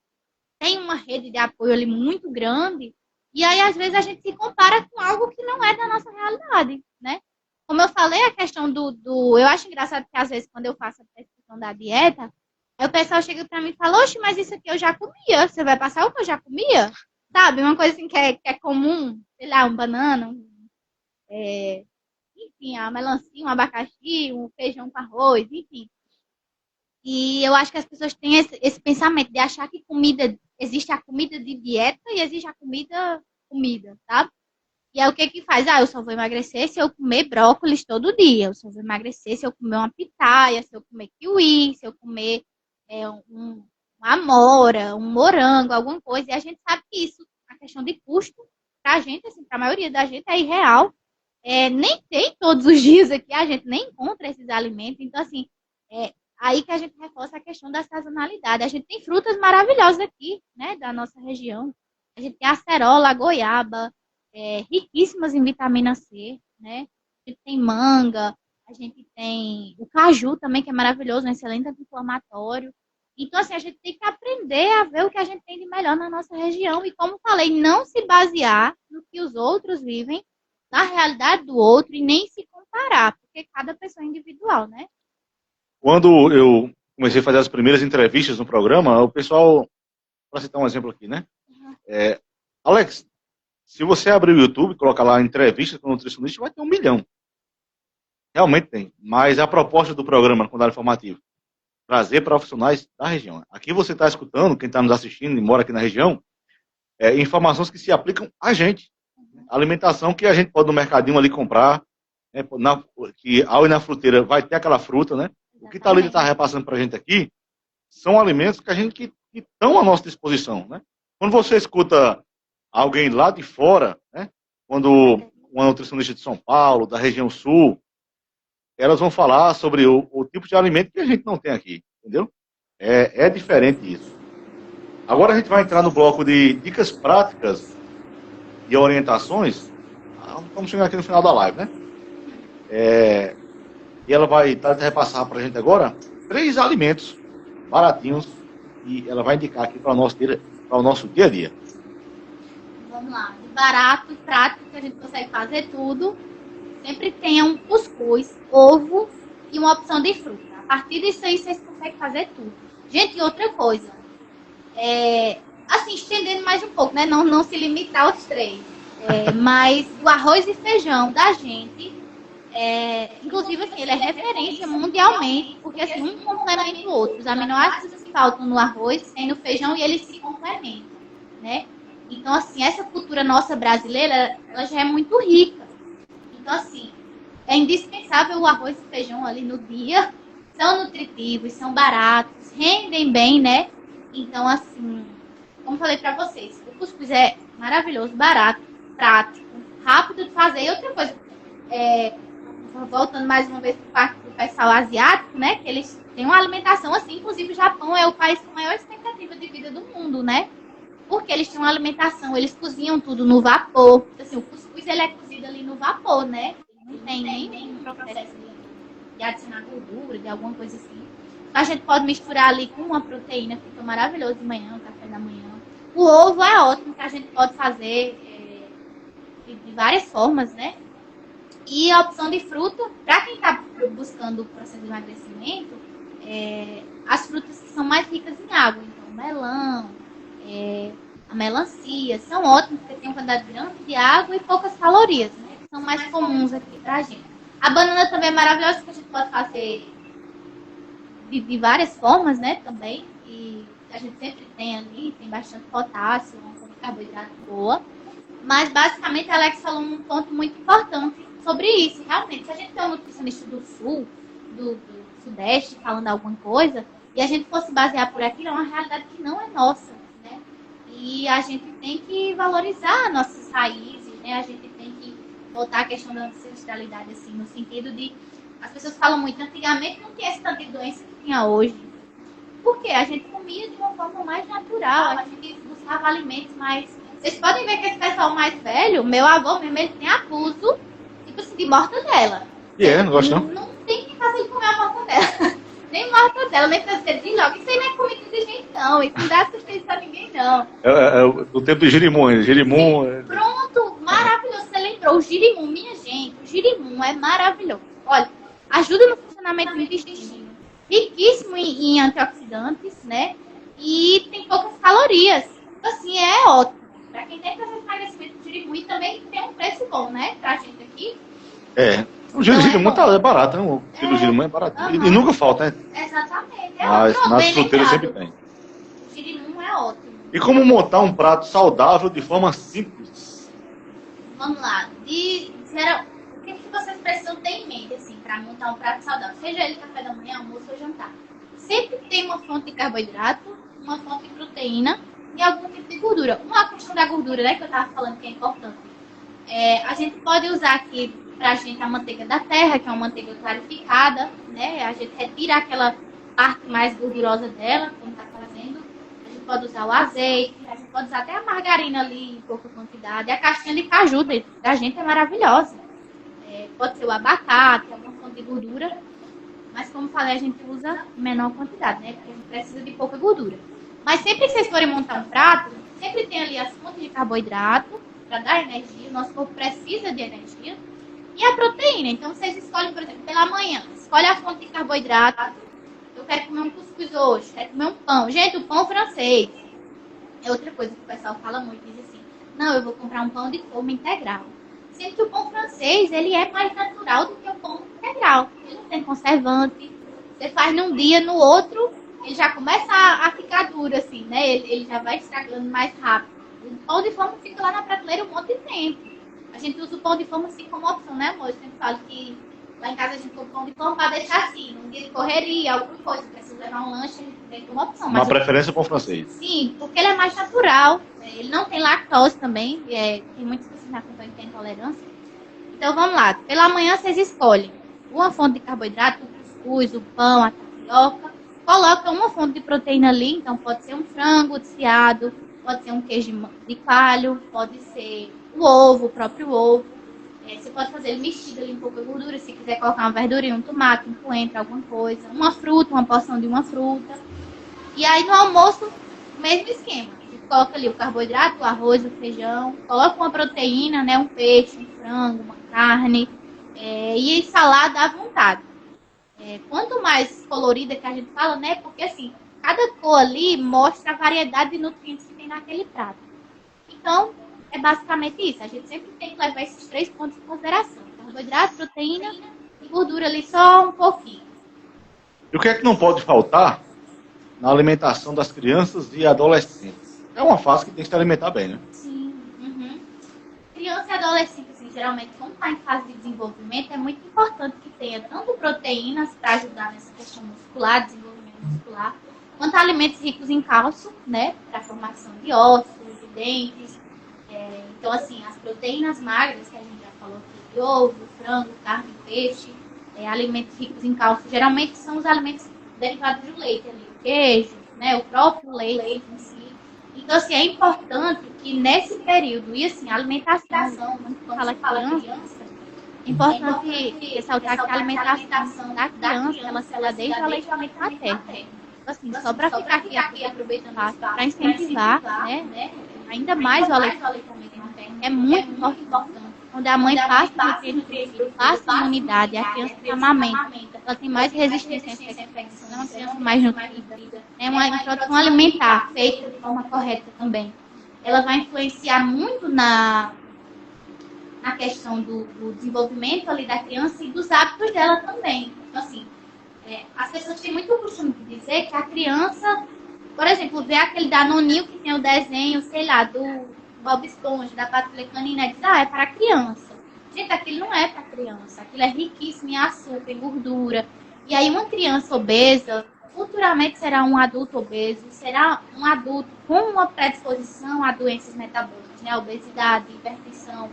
Tem uma rede de apoio ali muito grande. E aí, às vezes, a gente se compara com algo que não é da nossa realidade, né? Como eu falei, a questão eu acho engraçado que, às vezes, quando eu faço a prescrição da dieta, aí o pessoal chega pra mim e fala, oxe, mas isso aqui eu já comia. Você vai passar o que eu já comia? Sabe? Uma coisa assim que é comum, sei lá, um banana, enfim, a melancia, um abacaxi, um feijão com arroz, enfim. E eu acho que as pessoas têm esse pensamento de achar que existe a comida de dieta e existe a comida, sabe? E aí o que faz? Eu só vou emagrecer se eu comer brócolis todo dia. Eu só vou emagrecer se eu comer uma pitaia, se eu comer kiwi, se eu comer uma amora, um morango, alguma coisa. E a gente sabe que isso, a questão de custo, pra gente, assim, pra maioria da gente é irreal. Nem tem todos os dias aqui, a gente nem encontra esses alimentos. Então, assim, aí que a gente reforça a questão da sazonalidade. A gente tem frutas maravilhosas aqui, né, da nossa região. A gente tem acerola, goiaba, riquíssimas em vitamina C, né? A gente tem manga, a gente tem o caju também, que é maravilhoso, um excelente anti-inflamatório. Então, assim, a gente tem que aprender a ver o que a gente tem de melhor na nossa região e, como falei, não se basear no que os outros vivem, na realidade do outro e nem se comparar, porque cada pessoa é individual, né? Quando eu comecei a fazer as primeiras entrevistas no programa, o pessoal, para citar um exemplo aqui, né? Alex, se você abrir o YouTube e colocar lá entrevista com nutricionista, vai ter 1 milhão. Realmente tem. Mas a proposta do programa, quando era informativo, trazer profissionais da região. Aqui você está escutando, quem está nos assistindo e mora aqui na região, informações que se aplicam a gente. Alimentação que a gente pode no mercadinho ali comprar, né, que ao ir na fruteira vai ter aquela fruta, né? O que Thalita está repassando para a gente aqui são alimentos que estão à nossa disposição, né? Quando você escuta alguém lá de fora, né? Quando uma nutricionista de São Paulo, da região sul, elas vão falar sobre o tipo de alimento que a gente não tem aqui, entendeu? É diferente isso. Agora a gente vai entrar no bloco de dicas práticas e orientações. Vamos chegar aqui no final da live, né? E ela vai repassar para a gente agora 3 alimentos baratinhos e ela vai indicar aqui para o nosso dia a dia. Vamos lá. De barato e prático, que a gente consegue fazer tudo. Sempre tenha um cuscuz, ovo e uma opção de fruta. A partir disso aí, vocês conseguem fazer tudo. Gente, e outra coisa. Assim, estendendo mais um pouco, né? Não se limitar aos 3. Mas o arroz e feijão da gente, inclusive, assim, ele é referência mundialmente, porque assim, um complementa o outro. Os aminoácidos que faltam no arroz tem no feijão e eles se complementam, né? Então, assim, essa cultura nossa brasileira, ela já é muito rica. Então, assim, é indispensável o arroz e feijão ali no dia. São nutritivos, são baratos, rendem bem, né? Então, assim, como falei pra vocês, o cuscuz é maravilhoso, barato, prático, rápido de fazer. E outra coisa, voltando mais uma vez para o parte do pessoal asiático, né? Que eles têm uma alimentação assim, inclusive o Japão é o país com maior expectativa de vida do mundo, né? Porque eles têm uma alimentação, eles cozinham tudo no vapor. Assim, o cuscuz ele é cozido ali no vapor, né? Não tem nenhum processo de adicionar gordura, de alguma coisa assim. Então, a gente pode misturar ali com uma proteína, fica maravilhoso de manhã, no café da manhã. O ovo é ótimo, que a gente pode fazer de várias formas, né? E a opção de fruta, para quem está buscando o processo de emagrecimento, as frutas que são mais ricas em água. Então, melão, a melancia, são ótimos, porque tem uma quantidade grande de água e poucas calorias, né? Que são mais comuns aqui pra gente. A banana também é maravilhosa, que a gente pode fazer de várias formas, né? Também. E a gente sempre tem ali, tem bastante potássio, uma fonte de carboidrato boa. Mas, basicamente, a Alex falou um ponto muito importante sobre isso. Realmente, se a gente tem um nutricionista do sul, do sudeste, falando alguma coisa, e a gente fosse basear por aquilo, é uma realidade que não é nossa, né? E a gente tem que valorizar nossas raízes, né? A gente tem que botar a questão da ancestralidade, assim, no sentido de... As pessoas falam muito, antigamente não tinha esse tanto de doença que tinha hoje. Por quê? A gente comia de uma forma mais natural, a gente buscava alimentos mais... Vocês podem ver que esse pessoal mais velho, meu avô mesmo, ele tem abuso, tipo assim, de mortadela. Não gosto não. Não tem que fazer ele comer a mortadela. Nem mortadela, nem fazer de logo. Isso aí não é comida de gente, não. Isso não dá assistência a ninguém, não. O tempo de girimum. Pronto, maravilhoso. Você lembrou. O girimum, minha gente, o girimum é maravilhoso. Olha, ajuda no funcionamento do intestino. Riquíssimo em antioxidantes, né? E tem poucas calorias. Então, assim, é ótimo. Pra quem tem processo de emagrecimento, o girimum e também tem um preço bom, né? Pra gente aqui. O girimum é barato, né? O quilo de girimum é barato. E nunca falta, né? Exatamente. Mas nas fruteiras sempre tem. O girimum é ótimo. E como montar um prato saudável de forma simples? Vamos lá. O que vocês precisam ter em mente, assim, para montar um prato saudável? Seja ele café da manhã, almoço ou jantar. Sempre tem uma fonte de carboidrato, uma fonte de proteína e algum tipo de gordura. Uma questão da gordura, né, que eu estava falando que é importante. A gente pode usar aqui pra gente a manteiga da terra, que é uma manteiga clarificada, né? A gente retira aquela parte mais gordurosa dela, como está fazendo. A gente pode usar o azeite, a gente pode usar até a margarina ali em pouca quantidade. A caixinha de caju da gente é maravilhosa. Pode ser o abacate, alguma fonte de gordura. Mas como falei, a gente usa em menor quantidade, né? Porque a gente precisa de pouca gordura. Mas sempre que vocês forem montar um prato, sempre tem ali as fontes de carboidrato para dar energia. O nosso corpo precisa de energia. E a proteína. Então, vocês escolhem, por exemplo, pela manhã. Escolhe a fonte de carboidrato. Eu quero comer um cuscuz hoje. Quero comer um pão. Gente, o pão francês é outra coisa que o pessoal fala muito. Diz assim, não, eu vou comprar um pão de forma integral. Sendo que o pão francês, ele é mais natural do que o pão integral. Ele não tem conservante. Você faz num dia, no outro, ele já começa a ficar duro, assim, né? Ele já vai estragando mais rápido. O pão de forma fica lá na prateleira um monte de tempo. A gente usa o pão de forma assim como opção, né, amor? Eu sempre falo que lá em casa a gente compra pão de forma para deixar assim, num dia de correria, alguma coisa, precisa levar um lanche, a gente tem como opção. Uma preferência pão francês. Sim, porque ele é mais natural, ele não tem lactose também, tem muitas pessoas na campanha que têm intolerância. Então vamos lá, pela manhã vocês escolhem uma fonte de carboidrato, o cuscuz, o pão, a tapioca, coloca uma fonte de proteína ali, então pode ser um frango desfiado, pode ser um queijo de coalho, pode ser o ovo, o próprio ovo. Você pode fazer ele mexido ali um pouco de gordura, se quiser colocar uma verdurinha, um tomate, um coentro, alguma coisa, uma fruta, uma porção de uma fruta. E aí no almoço, o mesmo esquema. Você coloca ali o carboidrato, o arroz, o feijão, coloca uma proteína, né, um peixe, um frango, uma carne, e salada à vontade. Quanto mais colorida que a gente fala, né, porque assim, cada cor ali mostra a variedade de nutrientes que tem naquele prato. Então, é basicamente isso. A gente sempre tem que levar esses 3 pontos em consideração. Carboidrato, proteína e gordura ali só um pouquinho. E o que é que não pode faltar na alimentação das crianças e adolescentes? É uma fase que tem que se alimentar bem, né? Sim. Uhum. Criança e adolescente, assim, geralmente, quando está em fase de desenvolvimento, é muito importante que tenha tanto proteínas para ajudar nessa questão muscular, desenvolvimento muscular, quanto alimentos ricos em cálcio, né? Para a formação de ossos, de dentes. Então, assim, as proteínas magras, que a gente já falou aqui, de ovo, frango, carne, peixe, alimentos ricos em cálcio, geralmente são os alimentos derivados do leite, ali, o queijo, né, o próprio leite em si. Então, assim, é importante que nesse período, e assim, a alimentação, quando fala criança, é importante ressaltar que a alimentação da criança, ela se dá desde o aleitamento materno. Então, assim, só para ficar aqui aproveitando para incentivar, né, ainda mais o aleitamento materno, é muito importante. Quando a mãe passa nutrientes, passa imunidade, a criança que amamenta, ela tem mais resistência a essa infecção, é uma criança mais nutrida, é uma introdução alimentar feita de forma correta também. Ela vai influenciar muito na questão do desenvolvimento ali da criança e dos hábitos dela também. Então, assim, as pessoas têm muito o costume de dizer que a criança, por exemplo, vê aquele Danoninho que tem o desenho, sei lá, do Bob Esponja, da Patrulha Canina, diz, é para criança. Gente, aquilo não é para criança. Aquilo é riquíssimo em açúcar, em gordura. E aí uma criança obesa, futuramente será um adulto obeso, será um adulto com uma predisposição a doenças metabólicas, né? A obesidade, a hipertensão,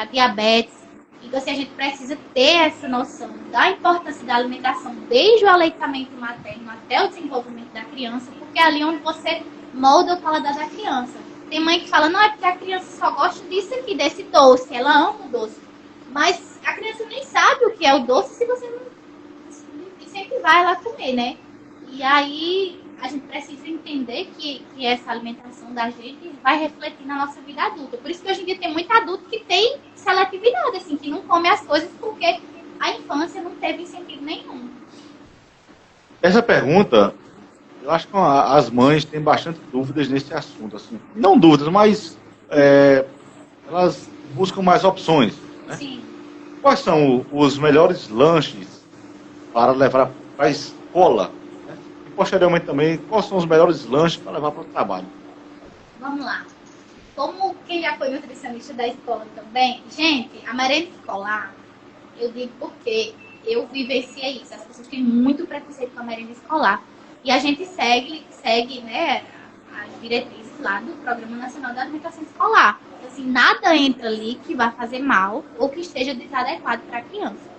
a diabetes. Então, assim, a gente precisa ter essa noção da importância da alimentação desde o aleitamento materno até o desenvolvimento da criança, porque é ali onde você molda o paladar da criança. Tem mãe que fala, não, é porque a criança só gosta disso aqui, desse doce, ela ama o doce. Mas a criança nem sabe o que é o doce se você não incentivar ela a comer, né? E aí a gente precisa entender que essa alimentação da gente vai refletir na nossa vida adulta. Por isso que hoje em dia tem muito adulto que tem seletividade, assim, que não come as coisas porque a infância não teve incentivo nenhum. Essa pergunta, eu acho que as mães têm bastante dúvidas nesse assunto. Assim. Não dúvidas, mas elas buscam mais opções. Né? Sim. Quais são os melhores lanches para levar para a escola? Né? E, posteriormente, também, quais são os melhores lanches para levar para o trabalho? Vamos lá. Como quem já foi nutricionista da escola também, gente, a merenda escolar, eu digo porque eu vivenciei isso. As pessoas têm muito preconceito com a merenda escolar. E a gente segue, né, as diretrizes lá do Programa Nacional da Alimentação Escolar. Assim, nada entra ali que vai fazer mal ou que esteja desadequado para a criança.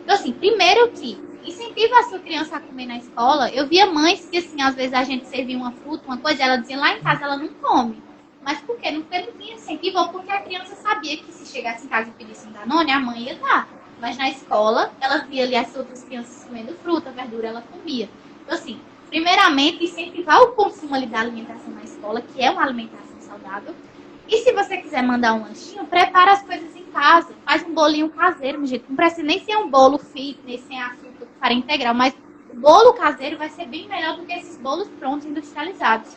Então, assim, primeiro que incentiva a sua criança a comer na escola. Eu via mães que, assim, às vezes a gente servia uma fruta, uma coisa, ela dizia lá em casa ela não come. Mas por quê? Porque não tinha incentivo ou porque a criança sabia que se chegasse em casa e pedisse um Danone, a mãe ia dar. Mas na escola, ela via ali as outras crianças comendo fruta, verdura, ela comia. Então, assim, primeiramente, incentivar o consumo ali da alimentação na escola, que é uma alimentação saudável. E se você quiser mandar um lanchinho, prepara as coisas em casa. Faz um bolinho caseiro, meu jeito. Não precisa nem ser um bolo fitness, sem açúcar, farinha integral. Mas o bolo caseiro vai ser bem melhor do que esses bolos prontos, industrializados.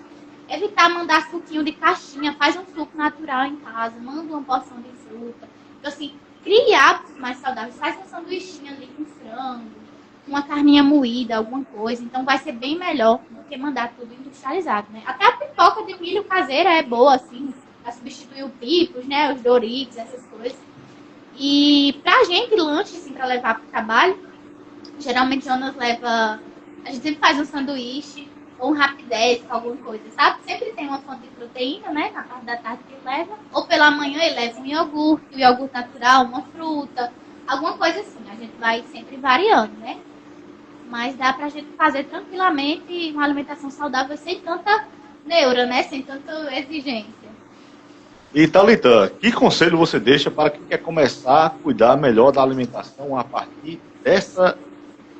Evitar mandar suquinho de caixinha. Faz um suco natural em casa. Manda uma porção de fruta. Então, assim, crie hábitos mais saudáveis. Faz um sanduichinho ali com frango, uma carninha moída, alguma coisa. Então vai ser bem melhor do que mandar tudo industrializado, né? Até a pipoca de milho caseira é boa, assim. para substituir o Pipos, né? Os Doritos, essas coisas. E pra gente, lanche, assim, pra levar pro trabalho, geralmente Jonas leva... A gente sempre faz um sanduíche ou um rapidez com alguma coisa, sabe? Sempre tem uma fonte de proteína, né? Na parte da tarde que ele leva. Ou pela manhã ele leva um iogurte natural, uma fruta, alguma coisa assim. A gente vai sempre variando, né? Mas dá pra gente fazer tranquilamente uma alimentação saudável sem tanta neura, né? Sem tanta exigência. E Thalita, que conselho você deixa para quem quer começar a cuidar melhor da alimentação a partir dessa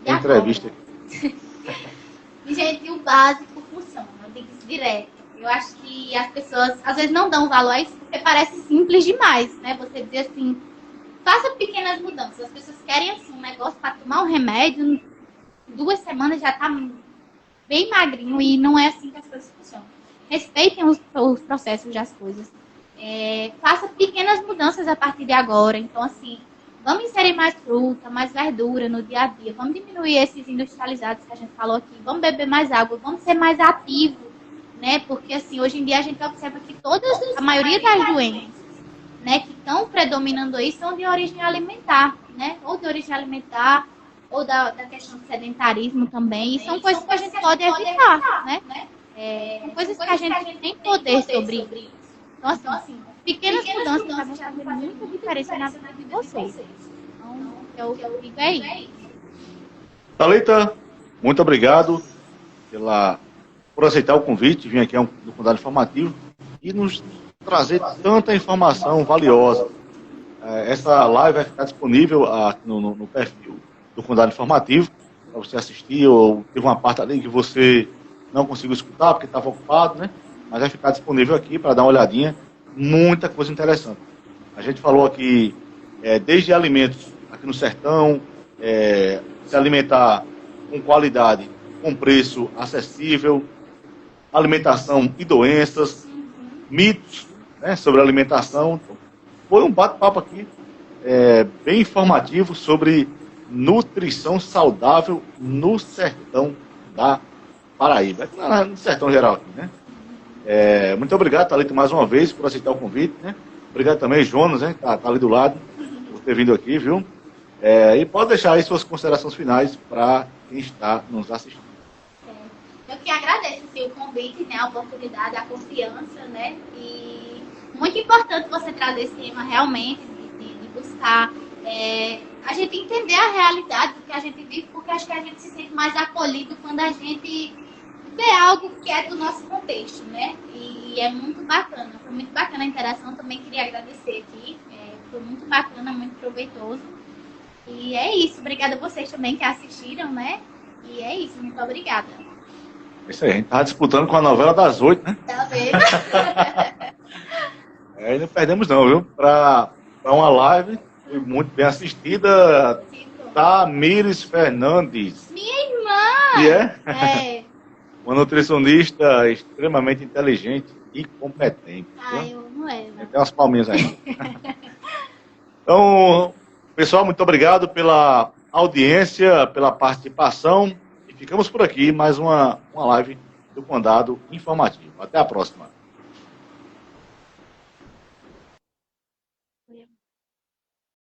entrevista aqui? Gente, o básico funciona, eu digo isso direto. Eu acho que as pessoas às vezes não dão valor a isso porque parece simples demais, né? Você dizer assim, faça pequenas mudanças. As pessoas querem assim, um negócio para tomar um remédio, 2 semanas já tá bem magrinho e não é assim que as coisas funcionam. Respeitem os processos das coisas. Faça pequenas mudanças a partir de agora. Então, assim, vamos inserir mais fruta, mais verdura no dia a dia. Vamos diminuir esses industrializados que a gente falou aqui. Vamos beber mais água. Vamos ser mais ativos, né? Porque, assim, hoje em dia a gente observa que a maioria das doenças, né, que estão predominando aí são de origem alimentar, né? Ou de origem alimentar, ou da questão do sedentarismo também. E são coisas que a gente pode evitar, né? São coisas que a gente tem poder sobre isso. Então, assim, pequenas mudanças vão fazer muita diferença na vida de vocês. Então, o que eu digo é isso. Thalita, muito obrigado por aceitar o convite, vir aqui no Condado Informativo e nos trazer tanta informação valiosa. Essa live vai ficar disponível no perfil do Condado Informativo, para você assistir, ou teve uma parte ali que você não conseguiu escutar porque estava ocupado, né? Mas vai ficar disponível aqui para dar uma olhadinha. Muita coisa interessante. A gente falou aqui desde alimentos aqui no sertão, se alimentar com qualidade, com preço acessível, alimentação e doenças, mitos, né, sobre alimentação. Foi um bate-papo aqui bem informativo sobre nutrição saudável no sertão da Paraíba. No sertão geral aqui, né? Muito obrigado, Thalita, mais uma vez, por aceitar o convite, né? Obrigado também, Jonas, né? Tá ali do lado, por ter vindo aqui, viu? E pode deixar aí suas considerações finais para quem está nos assistindo. Eu que agradeço assim, o convite, né? A oportunidade, a confiança, né? E muito importante você trazer esse tema realmente, de buscar a gente entender a realidade do que a gente vive, porque acho que a gente se sente mais acolhido quando a gente vê algo que é do nosso contexto, né? E é muito bacana. Foi muito bacana a interação. Também queria agradecer aqui. Foi muito bacana, muito proveitoso. E é isso. Obrigada a vocês também que assistiram, né? E é isso. Muito obrigada. É isso aí. A gente tá disputando com a novela das 8, né? Tá vendo? Não perdemos não, viu? Para uma live foi muito bem assistida. Tamires Fernandes. Minha irmã! E é? Uma nutricionista extremamente inteligente e competente. Eu não levo. Tem umas palminhas aí. Então, pessoal, muito obrigado pela audiência, pela participação. E ficamos por aqui, mais uma live do Condado Informativo. Até a próxima.